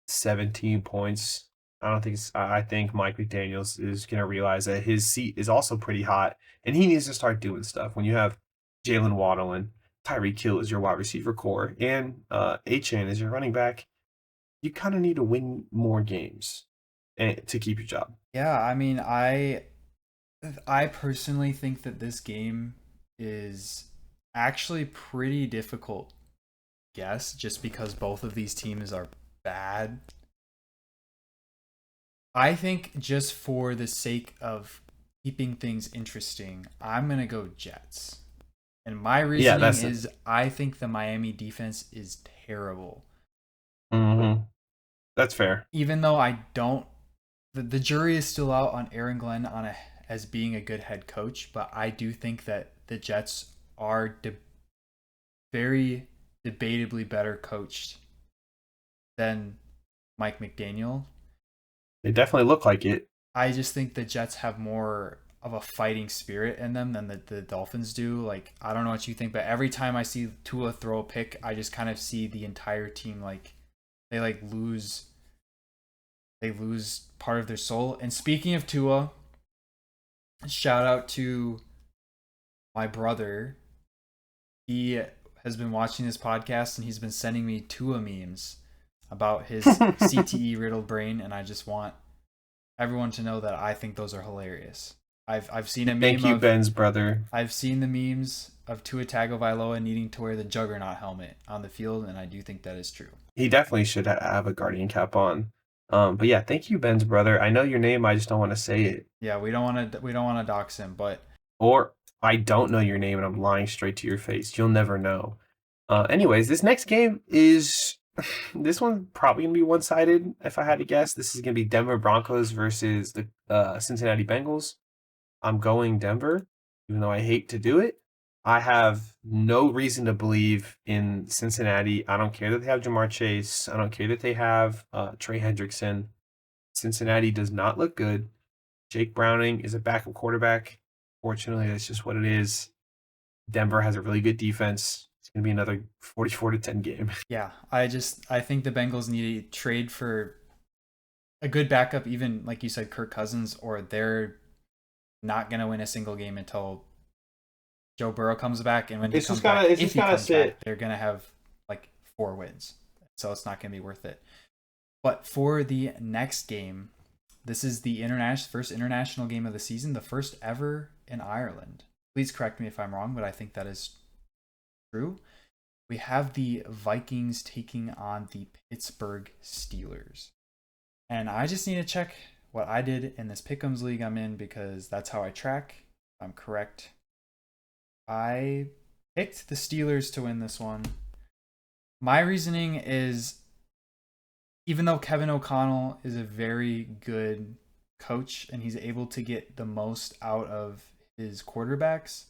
17 points. I don't think I think Mike McDaniels is gonna realize that his seat is also pretty hot, and he needs to start doing stuff. When you have Jalen Waddle and Tyreek Hill as your wide receiver core, and Achane as your running back, you kind of need to win more games to keep your job. Yeah, I mean, I personally think that this game is actually pretty difficult. Guess just because both of these teams are bad. I think just for the sake of keeping things interesting, I'm gonna go Jets. And my Yeah, reasoning that's is I think the Miami defense is terrible. hmm that's fair. Even though I don't, the jury is still out on Aaron Glenn as being a good head coach, but I do think that the Jets are very debatably better coached than Mike McDaniel. They definitely look like it. I just think the Jets have more of a fighting spirit in them than the Dolphins do. Like, I don't know what you think, but every time I see Tua throw a pick, I just kind of see the entire team like they like lose part of their soul. And speaking of Tua, shout out to my brother. He has been watching this podcast and he's been sending me Tua memes about his CTE riddled brain, and I just want everyone to know that I think those are hilarious. I've seen a Thank meme you, of Ben's brother. I've seen the memes of Tua Tagovailoa needing to wear the Juggernaut helmet on the field, and I do think that is true. He definitely should have a guardian cap on. But yeah, thank you, Ben's brother. I know your name, I just don't want to say it. Yeah, we don't want to dox him, but Or I don't know your name and I'm lying straight to your face. You'll never know. Anyways, this next game is this one probably gonna be one sided. If I had to guess, this is gonna be Denver Broncos versus the Cincinnati Bengals. I'm going Denver, even though I hate to do it. I have no reason to believe in Cincinnati. I don't care that they have Jamar Chase. I don't care that they have Trey Hendrickson. Cincinnati does not look good. Jake Browning is a backup quarterback. Fortunately, that's just what it is. Denver has a really good defense. It's going to be another 44-10 game. yeah, I think the Bengals need to trade for a good backup, even like you said, Kirk Cousins, or they're not gonna win a single game until Joe Burrow comes back, and when he comes back, It's if just he gotta comes back, sit. they're gonna have like 4 wins, so it's not gonna be worth it. But for the next game, this is the first international game of the season, the first ever in Ireland. Please correct me if I'm wrong, but I think that is true. We have the Vikings taking on the Pittsburgh Steelers. And I just need to check what I did in this Pick'ems league I'm in because that's how I track. If I'm correct. I picked the Steelers to win this one. My reasoning is even though Kevin O'Connell is a very good coach and he's able to get the most out of his quarterbacks,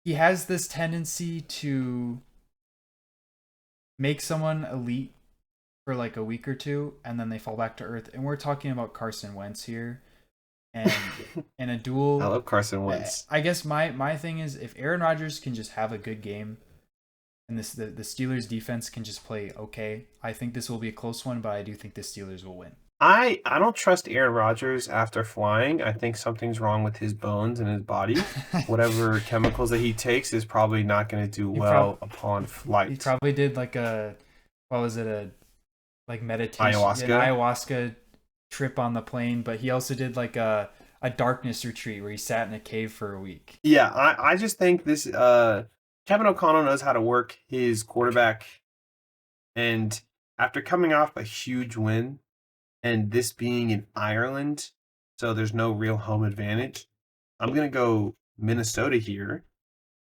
he has this tendency to make someone elite for like a week or two and then they fall back to earth. And we're talking about Carson Wentz here. And in a I duel, love Carson Wentz. I guess my thing is if Aaron Rodgers can just have a good game and the Steelers defense can just play okay, I think this will be a close one, but I do think the Steelers will win. I don't trust Aaron Rodgers after flying. I think something's wrong with his bones and his body. Whatever chemicals that he takes is probably not going to do he well prob upon he flight. probably did like a what was it, a like meditation, an Ayahuasca. ayahuasca trip on the plane, but he also did like a darkness retreat where he sat in a cave for a week. Yeah, I just think this Kevin O'Connell knows how to work his quarterback, and after coming off a huge win and this being in Ireland, so there's no real home advantage, I'm gonna go Minnesota here,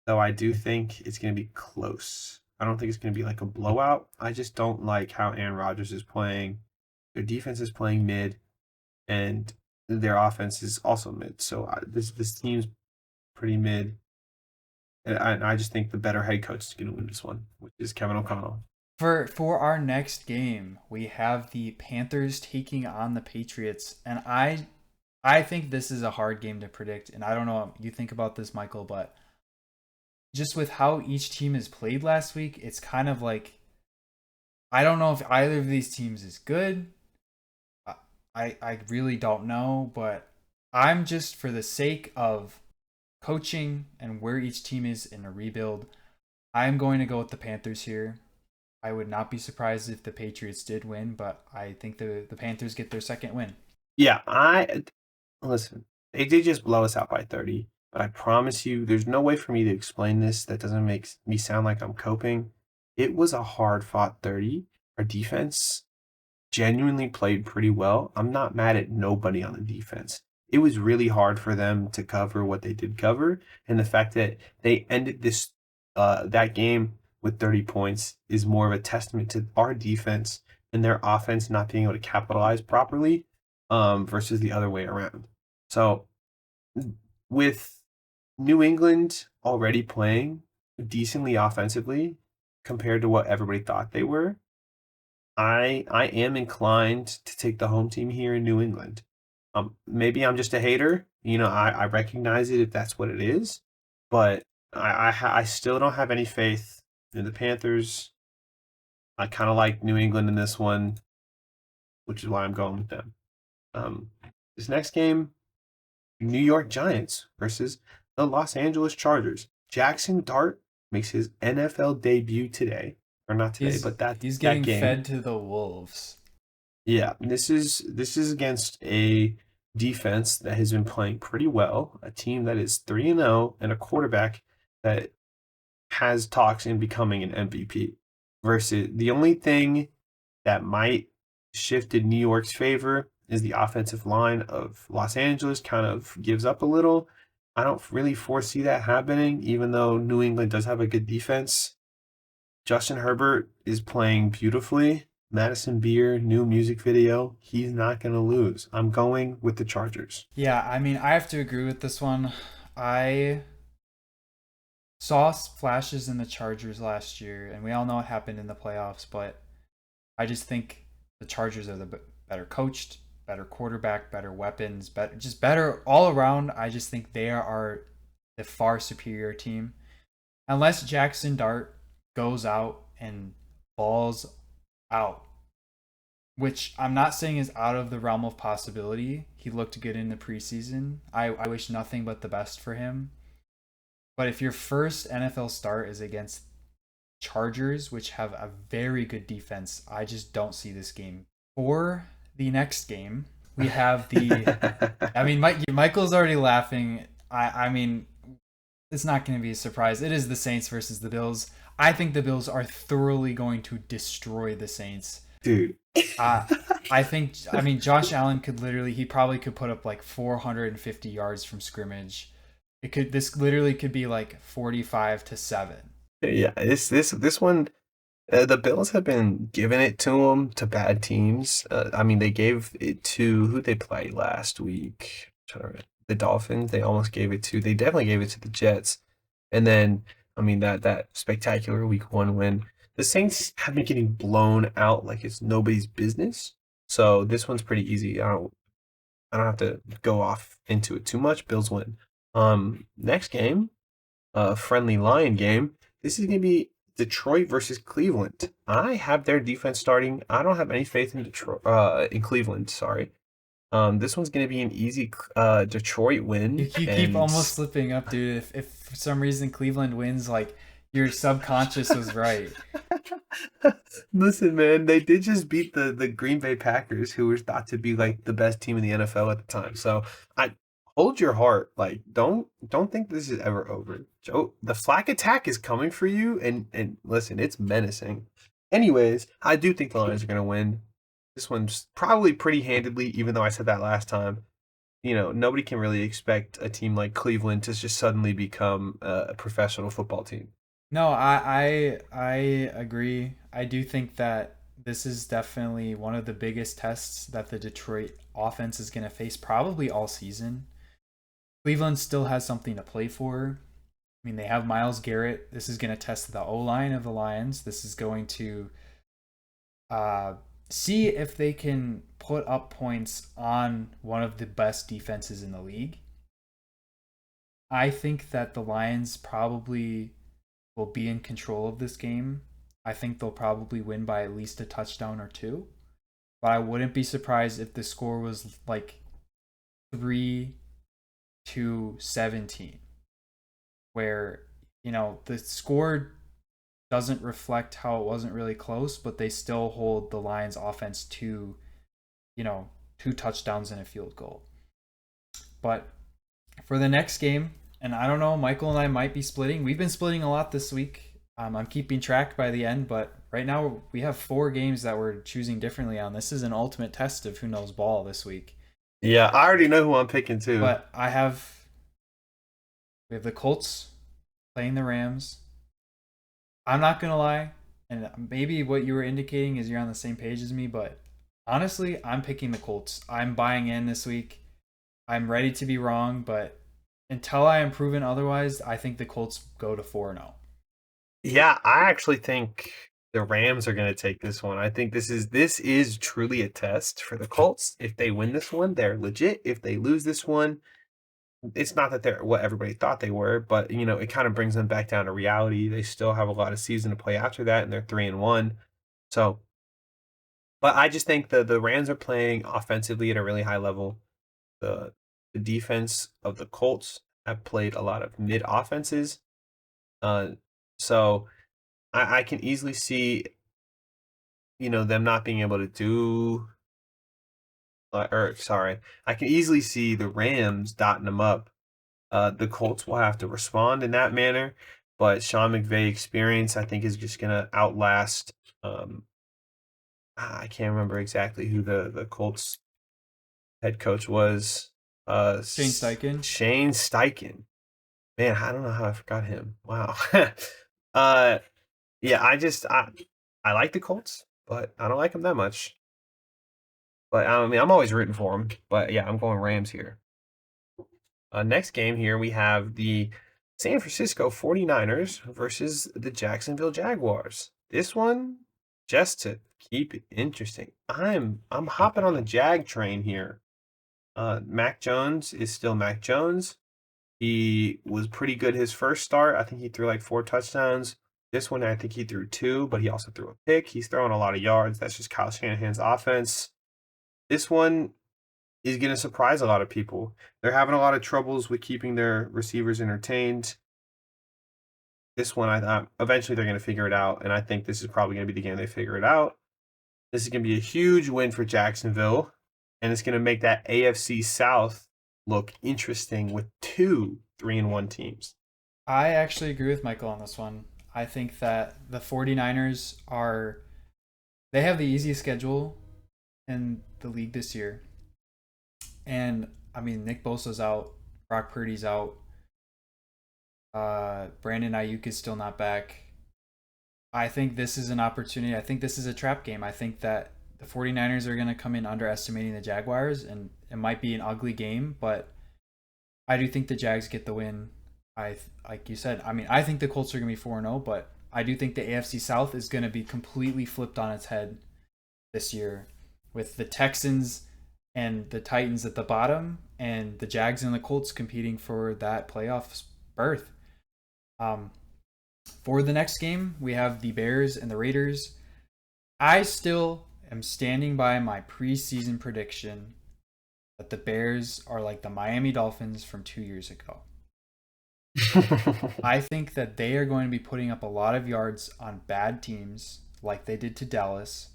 though I do think it's gonna be close. I don't think it's gonna be like a blowout. I just don't like how Aaron Rodgers is playing. Their defense is playing mid, and their offense is also mid. So this team's pretty mid. And I just think the better head coach is going to win this one, which is Kevin O'Connell. For our next game, we have the Panthers taking on the Patriots, and I think this is a hard game to predict, and I don't know what you think about this, Michael, but just with how each team has played last week, it's kind of like I don't know if either of these teams is good. I really don't know, but I'm just for the sake of coaching and where each team is in a rebuild, I'm going to go with the Panthers here. I would not be surprised if the Patriots did win, but I think the Panthers get their second win. Yeah, listen. They did just blow us out by 30, but I promise you, there's no way for me to explain this that doesn't make me sound like I'm coping. It was a hard fought 30. Our defense genuinely played pretty well. I'm not mad at nobody on the defense. It was really hard for them to cover what they did cover, and the fact that they ended that game with 30 points is more of a testament to our defense and their offense not being able to capitalize properly, versus the other way around. So with New England already playing decently offensively compared to what everybody thought they were, I am inclined to take the home team here in New England. Maybe I'm just a hater. I recognize it if that's what it is, but I still don't have any faith in the Panthers. I kind of like New England in this one, which is why I'm going with them. Um, this next game, New York Giants versus the Los Angeles Chargers. Jackson Dart makes his NFL debut today, or not today, He's but that he's that getting game. fed to the wolves. Yeah, this is against a defense that has been playing pretty well, a team that is 3-0 and a quarterback that has talks in becoming an MVP. Versus the only thing that might shift in New York's favor is the offensive line of Los Angeles kind of gives up a little. I don't really foresee that happening, even though New England does have a good defense. Justin Herbert is playing beautifully. Madison Beer, new music video. He's not going to lose. I'm going with the Chargers. Yeah, I mean, I have to agree with this one. I saw flashes in the Chargers last year, and we all know what happened in the playoffs, but I just think the Chargers are the better coached, better quarterback, better weapons, better all around. I just think they are the far superior team. Unless Jackson Dart goes out and balls out, which I'm not saying is out of the realm of possibility. He looked good in the preseason. I wish nothing but the best for him. But if your first NFL start is against Chargers, which have a very good defense, I just don't see this game. For the next game, we have the. I mean, Michael's already laughing. I mean, it's not going to be a surprise. It is the Saints versus the Bills. I think the Bills are thoroughly going to destroy the Saints. Dude. Uh, I mean, Josh Allen he probably could put up like 450 yards from scrimmage. This literally could be like 45-7. Yeah, this one The Bills have been giving it to them to bad teams. I mean, they gave it to who they played last week. The Dolphins. They almost gave it to. They definitely gave it to the Jets. And then, I mean, that spectacular Week 1 win. The Saints have been getting blown out like it's nobody's business. So this one's pretty easy. I don't have to go off into it too much. Bills win. Next game, friendly Lion game. This is going to be Detroit versus Cleveland. I have their defense starting. I don't have any faith in Detroit, in Cleveland. Sorry. This one's going to be an easy Detroit win, You keep and almost slipping up, dude. If for some reason Cleveland wins, like your subconscious was right. listen, man, they did just beat the Green Bay Packers, who were thought to be like the best team in the NFL at the time. So I hold your heart. Like, don't think this is ever over. Joe, the Flack attack is coming for you, and listen, it's menacing. Anyways, I do think the Lions are gonna win. This one's probably pretty handedly, even though I said that last time. Nobody can really expect a team like Cleveland to just suddenly become a professional football team. No, I agree. I do think that this is definitely one of the biggest tests that the Detroit offense is going to face probably all season. Cleveland still has something to play for. I mean, they have Miles Garrett. This is going to test the O line of the Lions. This is going to uh, see if they can put up points on one of the best defenses in the league. I think that the Lions probably will be in control of this game. I think they'll probably win by at least a touchdown or two. But I wouldn't be surprised if the score was like 3-17, where, the score doesn't reflect how it wasn't really close, but they still hold the Lions offense to, you know, two touchdowns and a field goal. But for the next game, and I don't know, Michael and I might be splitting. We've been splitting a lot this week. I'm keeping track by the end, but right now we have four games that we're choosing differently on. This is an ultimate test of who knows ball this week. Yeah, I already know who I'm picking too. But we have the Colts playing the Rams. I'm not gonna lie, and maybe what you were indicating is you're on the same page as me, but honestly, I'm picking the Colts. I'm buying in this week. I'm ready to be wrong, but until I am proven otherwise, I think the Colts go to 4-0. Yeah, I actually think the Rams are going to take this one. I think this is truly a test for the Colts. If they win this one, they're legit. If they lose this one, it's not that they're what everybody thought they were, but it kind of brings them back down to reality. They still have a lot of season to play after that, and they're 3-1. So, but I just think the Rams are playing offensively at a really high level. The defense of the Colts have played a lot of mid offenses. Uh, so I can easily see, them not being able to do, or sorry, I can easily see the Rams dotting them up. The Colts will have to respond in that manner, but Sean McVay experience, I think, is just going to outlast. Um, I can't remember exactly who the Colts head coach was. Shane Steichen. Shane Steichen. Man, I don't know how I forgot him. Wow. uh, yeah, I like the Colts, but I don't like them that much. But I mean, I'm always rooting for them. But yeah, I'm going Rams here. Next game here, we have the San Francisco 49ers versus the Jacksonville Jaguars. This one, just to keep it interesting, I'm hopping on the Jag train here. Mac Jones is still Mac Jones. He was pretty good his first start. I think he threw like 4 touchdowns. This one, I think he threw 2, but he also threw a pick. He's throwing a lot of yards. That's just Kyle Shanahan's offense. This one is going to surprise a lot of people. They're having a lot of troubles with keeping their receivers entertained. This one, I thought eventually they're going to figure it out, and I think this is probably going to be the game they figure it out. This is going to be a huge win for Jacksonville, and it's going to make that AFC South look interesting with 2 3-1 teams. I actually agree with Michael on this one. I think that the 49ers they have the easiest schedule in the league this year. And I mean, Nick Bosa's out, Brock Purdy's out, Brandon Ayuk is still not back. I think this is an opportunity. I think this is a trap game. I think that the 49ers are going to come in underestimating the Jaguars, and it might be an ugly game, but I do think the Jags get the win. Like you said, I mean, I think the Colts are going to be 4-0, but I do think the AFC South is going to be completely flipped on its head this year with the Texans and the Titans at the bottom and the Jags and the Colts competing for that playoff berth. Um, for the next game, we have the Bears and the Raiders. I still am standing by my preseason prediction that the Bears are like the Miami Dolphins from 2 years ago. I think that they are going to be putting up a lot of yards on bad teams like they did to Dallas.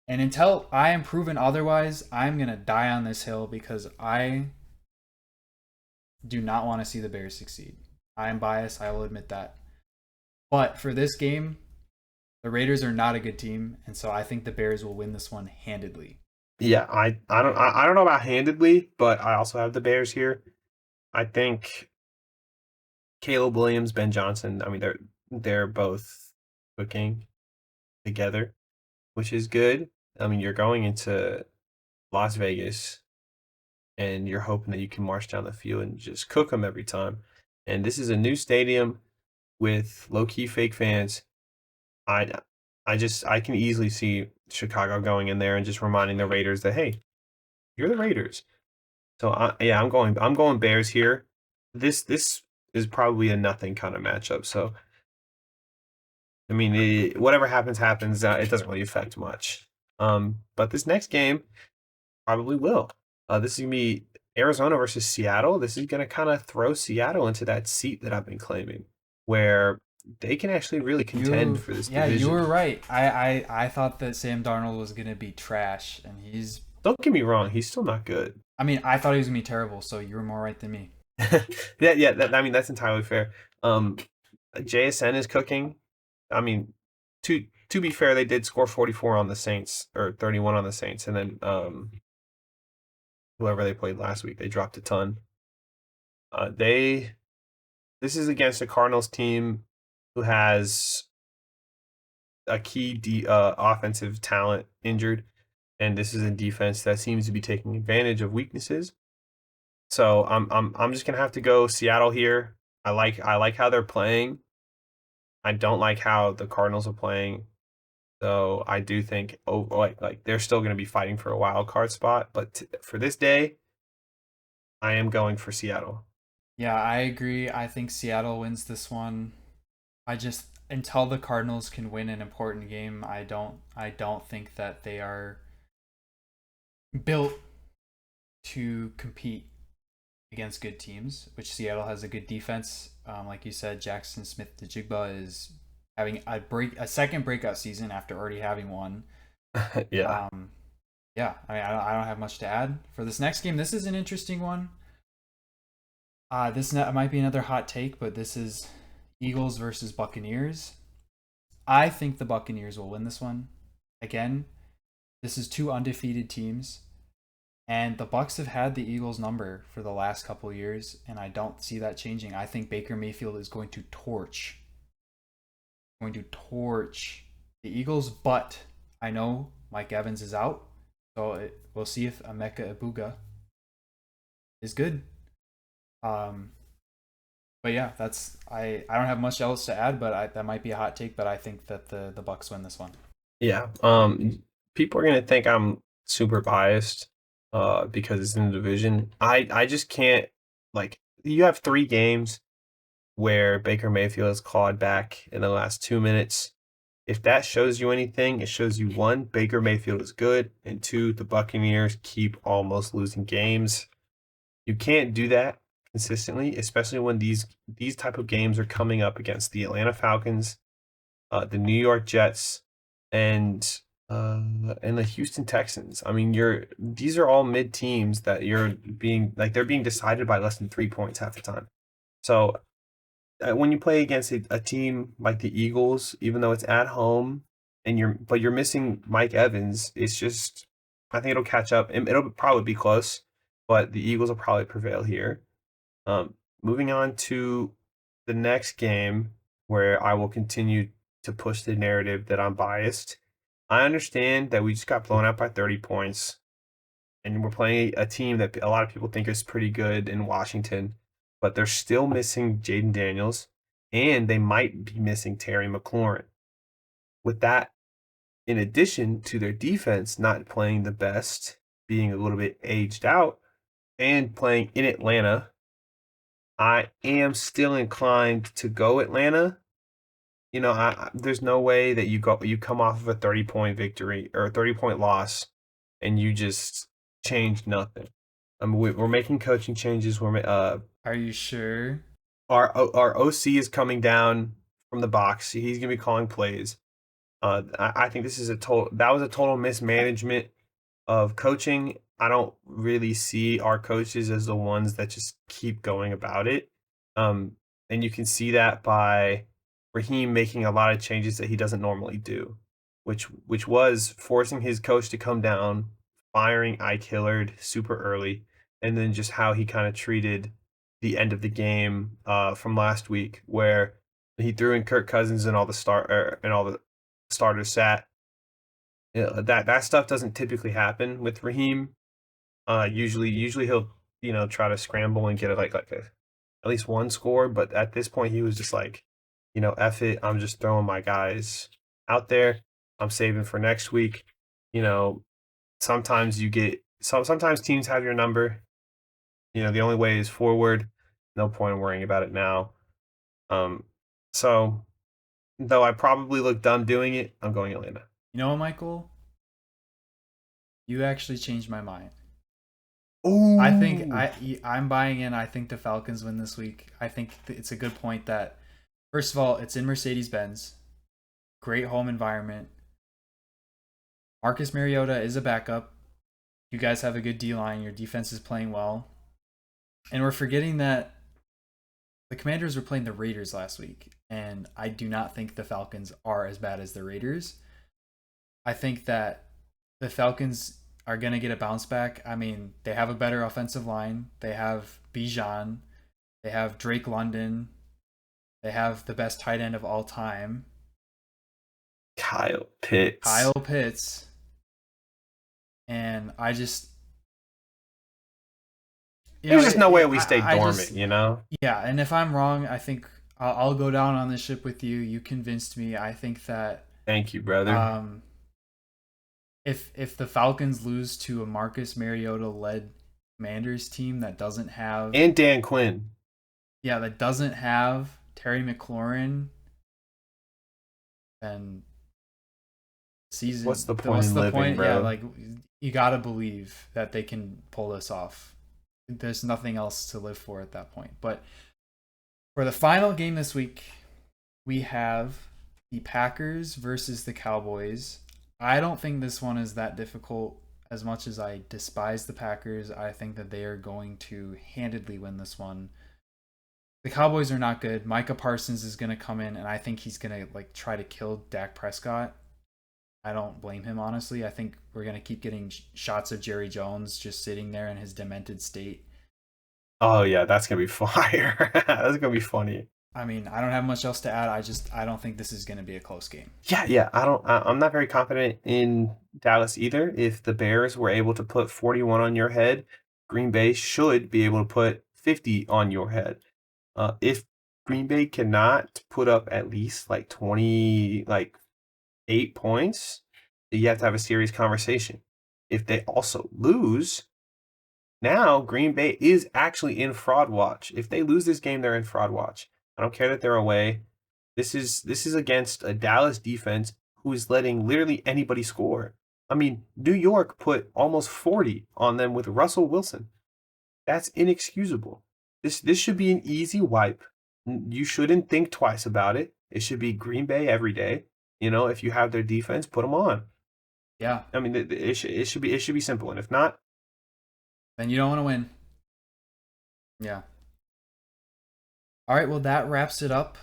And until I am proven otherwise, I'm going to die on this hill because I do not want to see the Bears succeed. I am biased, I will admit that. But for this game, the Raiders are not a good team, and so I think the Bears will win this one handedly. Yeah, I don't know about handedly, but I also have the Bears here. I think Caleb Williams, Ben Johnson. I mean, they're both cooking together, which is good. I mean, you're going into Las Vegas, and you're hoping that you can march down the field and just cook them every time. And this is a new stadium with low key fake fans. I I can easily see Chicago going in there and just reminding the Raiders that hey, you're the Raiders. So yeah, I'm going Bears here. This is probably a nothing kind of matchup. So I mean, whatever happens happens. It doesn't really affect much. But this next game probably will. This is gonna be Arizona versus Seattle. This is gonna kind of throw Seattle into that seat that I've been claiming, where they can actually really contend for this Yeah, you were division. right. I thought that Sam Darnold was gonna be trash, and he's. Don't get me wrong, he's still not good. I mean, I thought he was gonna be terrible. So you were more right than me. Yeah. I mean, that's entirely fair. JSN is cooking. I mean, to be fair, they did score 44 on the Saints or 31 on the Saints, and then whoever they played last week, they dropped a ton. They This is against a Cardinals team who has a key offensive talent injured, and this is a defense that seems to be taking advantage of weaknesses. So I'm just gonna have to go Seattle here. I like how they're playing. I don't like how the Cardinals are playing. So I do think like they're still going to be fighting for a wild card spot, but for this day, I am going for Seattle. Yeah, I agree. I think Seattle wins this one. I just until the Cardinals can win an important game, I don't think that they are built to compete against good teams, which Seattle has a good defense. Like you said, Jackson Smith Jigba is having a second breakout season after already having one. Yeah. Um, yeah, I don't have much to add for this next game. This is an interesting one. This might be another hot take, but this is Eagles versus Buccaneers. I think the Buccaneers will win this one. Again, this is two undefeated teams, and the Bucks have had the Eagles number for the last couple years, and I don't see that changing. I think Baker Mayfield is going to torch the Eagles, but I know Mike Evans is out, so we'll see if Emeka Ibuga is good. Um, but yeah, I don't have much else to add, but that might be a hot take, but I think that the Bucks win this one. Yeah. People are gonna think I'm super biased, because it's in the division. I just can't like you have 3 games where Baker Mayfield has clawed back in the last 2 minutes. If that shows you anything, it shows you one, Baker Mayfield is good, and two, the Buccaneers keep almost losing games. You can't do that consistently, especially when these type of games are coming up against the Atlanta Falcons, the New York Jets, and and the Houston Texans. I mean, these are all mid teams that you're being like they're being decided by less than 3 points half the time. So when you play against a team like the Eagles, even though it's at home and you're missing Mike Evans, it's just I think it'll catch up. It'll probably be close, but the Eagles will probably prevail here. Moving on to the next game where I will continue to push the narrative that I'm biased. I understand that we just got blown out by 30 points, and we're playing a team that a lot of people think is pretty good in Washington, but they're still missing Jaden Daniels, and they might be missing Terry McLaurin. With that, in addition to their defense not playing the best, being a little bit aged out, and playing in Atlanta, I am still inclined to go Atlanta. There's no way that you come off of a 30-point victory or a 30-point loss and you just change nothing. I mean, we're making coaching changes. Are you sure? Our OC is coming down from the box. He's gonna be calling plays. I think that was a total mismanagement of coaching. I don't really see our coaches as the ones that just keep going about it. Um, and you can see that by Raheem making a lot of changes that he doesn't normally do, which was forcing his coach to come down, firing Ike Hillard super early, and then just how he kind of treated the end of the game from last week, where he threw in Kirk Cousins and all the starters sat. That stuff doesn't typically happen with Raheem. Usually he'll try to scramble and get at least one score, but at this point he was just like, F it, I'm just throwing my guys out there. I'm saving for next week. You know, sometimes teams have your number. The only way is forward. No point in worrying about it now. So though I probably look dumb doing it, I'm going Atlanta. You know what, Michael? You actually changed my mind. I think Ooh. I'm buying in. I think the Falcons win this week. I think it's a good point that first of all, it's in Mercedes-Benz. Great home environment. Marcus Mariota is a backup. You guys have a good D-line. Your defense is playing well. And we're forgetting that the Commanders were playing the Raiders last week, and I do not think the Falcons are as bad as the Raiders. I think that the Falcons are going to get a bounce back. I mean, they have a better offensive line. They have Bijan. They have Drake London. They have the best tight end of all time, Kyle Pitts. Kyle Pitts. And I just, There's just no way we stay dormant, Yeah, and if I'm wrong, I think I'll go down on this ship with you. You convinced me. I think that Thank you, brother. If the Falcons lose to a Marcus Mariota led Commanders team that doesn't have And Dan Quinn. Yeah, that doesn't have Terry McLaurin, then season What's the point what's in the living, point? bro? Yeah, like you gotta believe that they can pull this off. There's nothing else to live for at that point. But for the final game this week, we have the Packers versus the Cowboys. I don't think this one is that difficult. As much as I despise the Packers, I think that they are going to handedly win this one. The Cowboys are not good. Micah Parsons is going to come in, and I think he's going to try to kill Dak Prescott. I don't blame him, honestly. I think we're going to keep getting shots of Jerry Jones just sitting there in his demented state. Oh yeah, that's gonna be fire. That's gonna be funny. I mean, I don't have much else to add. I don't think this is going to be a close game. Yeah. I'm not very confident in Dallas either. If the Bears were able to put 41 on your head, Green Bay should be able to put 50 on your head. If Green Bay cannot put up at least 8 points, you have to have a serious conversation. If they also lose, now Green Bay is actually in fraud watch. If they lose this game, they're in fraud watch. I don't care that they're away. This is against a Dallas defense who is letting literally anybody score. I mean, New York put almost 40 on them with Russell Wilson. That's inexcusable. This should be an easy wipe. You shouldn't think twice about it. It should be Green Bay every day. If you have their defense, put them on. Yeah. I mean, it should be simple. And if not, then you don't want to win. Yeah. All right, well, that wraps it up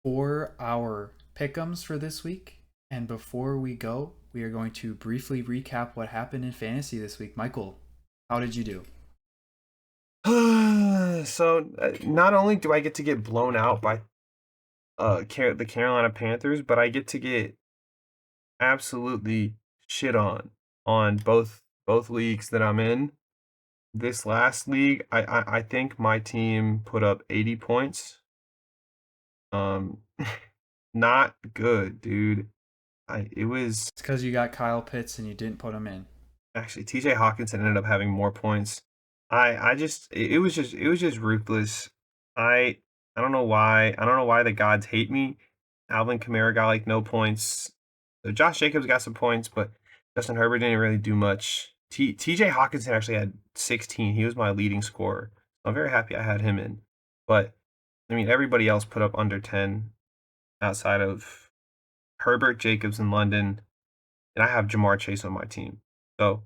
for our pick'ems for this week. And before we go, we are going to briefly recap what happened in fantasy this week. Michael, how did you do? so not only do I get to get blown out by the Carolina Panthers, but I get to get absolutely shit on both leagues that I'm in. This last league, I think my team put up 80 points. Um, not good, dude. It was It's because you got Kyle Pitts and you didn't put him in. actually TJ Hawkinson ended up having more points. I just it was just ruthless. I I don't know why. I don't know why the gods hate me. Alvin Kamara got like no points. Josh Jacobs got some points, but Justin Herbert didn't really do much. TJ Hawkinson actually had 16. He was my leading scorer. I'm very happy I had him in. But I mean everybody else put up under 10 outside of Herbert, Jacobs, and London, and I have Jamar Chase on my team. So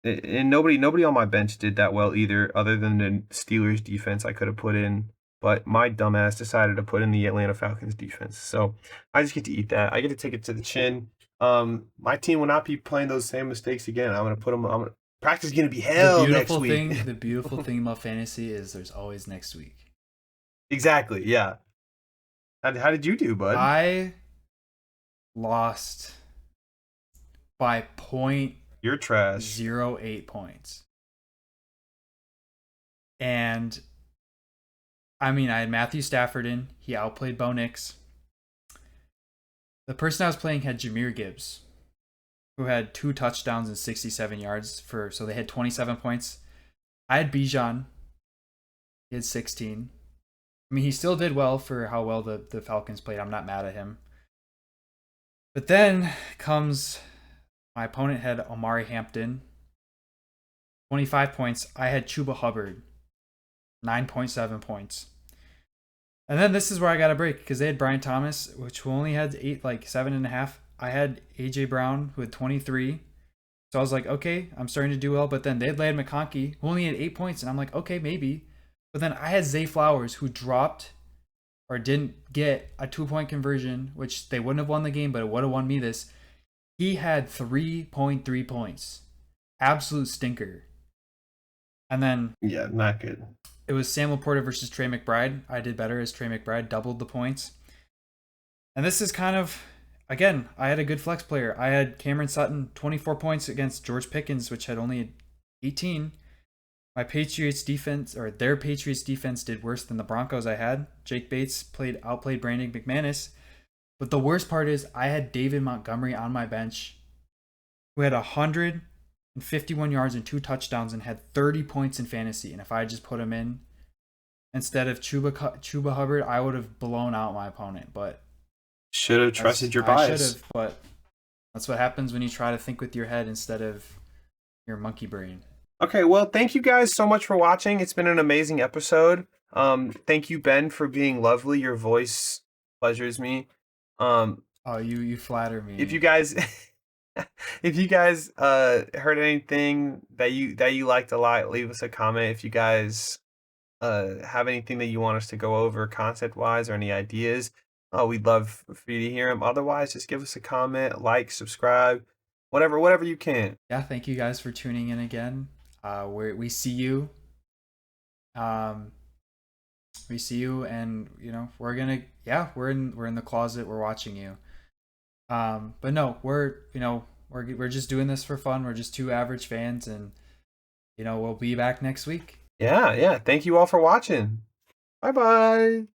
and nobody on my bench did that well either, other than the Steelers defense I could have put in. But my dumbass decided to put in the Atlanta Falcons defense. So I just get to eat that. I get to take it to the chin. My team will not be playing those same mistakes again. I'm gonna put them. I'm gonna practice. Gonna be hell next week. The beautiful thing about fantasy is there's always next week. Exactly. Yeah. How did you do, bud? I lost by You're trash. 0.08 points. And I mean, I had Matthew Stafford in. He outplayed Bo Nix. The person I was playing had Jahmyr Gibbs, who had 2 touchdowns and 67 yards so they had 27 points. I had Bijan. He had 16. I mean, he still did well for how well the Falcons played. I'm not mad at him. But then comes my opponent had Omari Hampton, 25 points. I had Chuba Hubbard, 9.7 points. And then this is where I got a break because they had Brian Thomas, which only had 7.5. I had AJ Brown, who had 23. So I was like, okay, I'm starting to do well. But then they had Ladd McConkey, who only had 8 points. And I'm like, okay, maybe. But then I had Zay Flowers, who dropped or didn't get a 2-point conversion, which they wouldn't have won the game, but it would have won me this. He had 3.3 points. Absolute stinker. And then Yeah, not good. it was Sam Laporta versus Trey McBride. I did better as Trey McBride, doubled the points. And this is kind of, again, I had a good flex player. I had Cameron Sutton, 24 points against George Pickens, which had only 18. My Patriots defense, or their Patriots defense, did worse than the Broncos I had. Jake Bates outplayed Brandon McManus. But the worst part is I had David Montgomery on my bench, who had 151 yards and 2 touchdowns and had 30 points in fantasy. And if I just put him in instead of Chuba Hubbard, I would have blown out my opponent. But should have trusted your bias. I should have, but that's what happens when you try to think with your head instead of your monkey brain. Okay, well, thank you guys so much for watching. It's been an amazing episode. Thank you, Ben, for being lovely. Your voice pleasures me. Oh, you flatter me. If you guys heard anything that you liked a lot, leave us a comment. If you guys have anything that you want us to go over concept wise or any ideas, we'd love for you to hear them. Otherwise, just give us a comment, like, subscribe, whatever you can. Yeah, thank you guys for tuning in again. We see you. We see you, and we're in the closet. We're watching you. But no, we're just doing this for fun. We're just 2 average fans, and we'll be back next week. Yeah. Thank you all for watching. Bye-bye.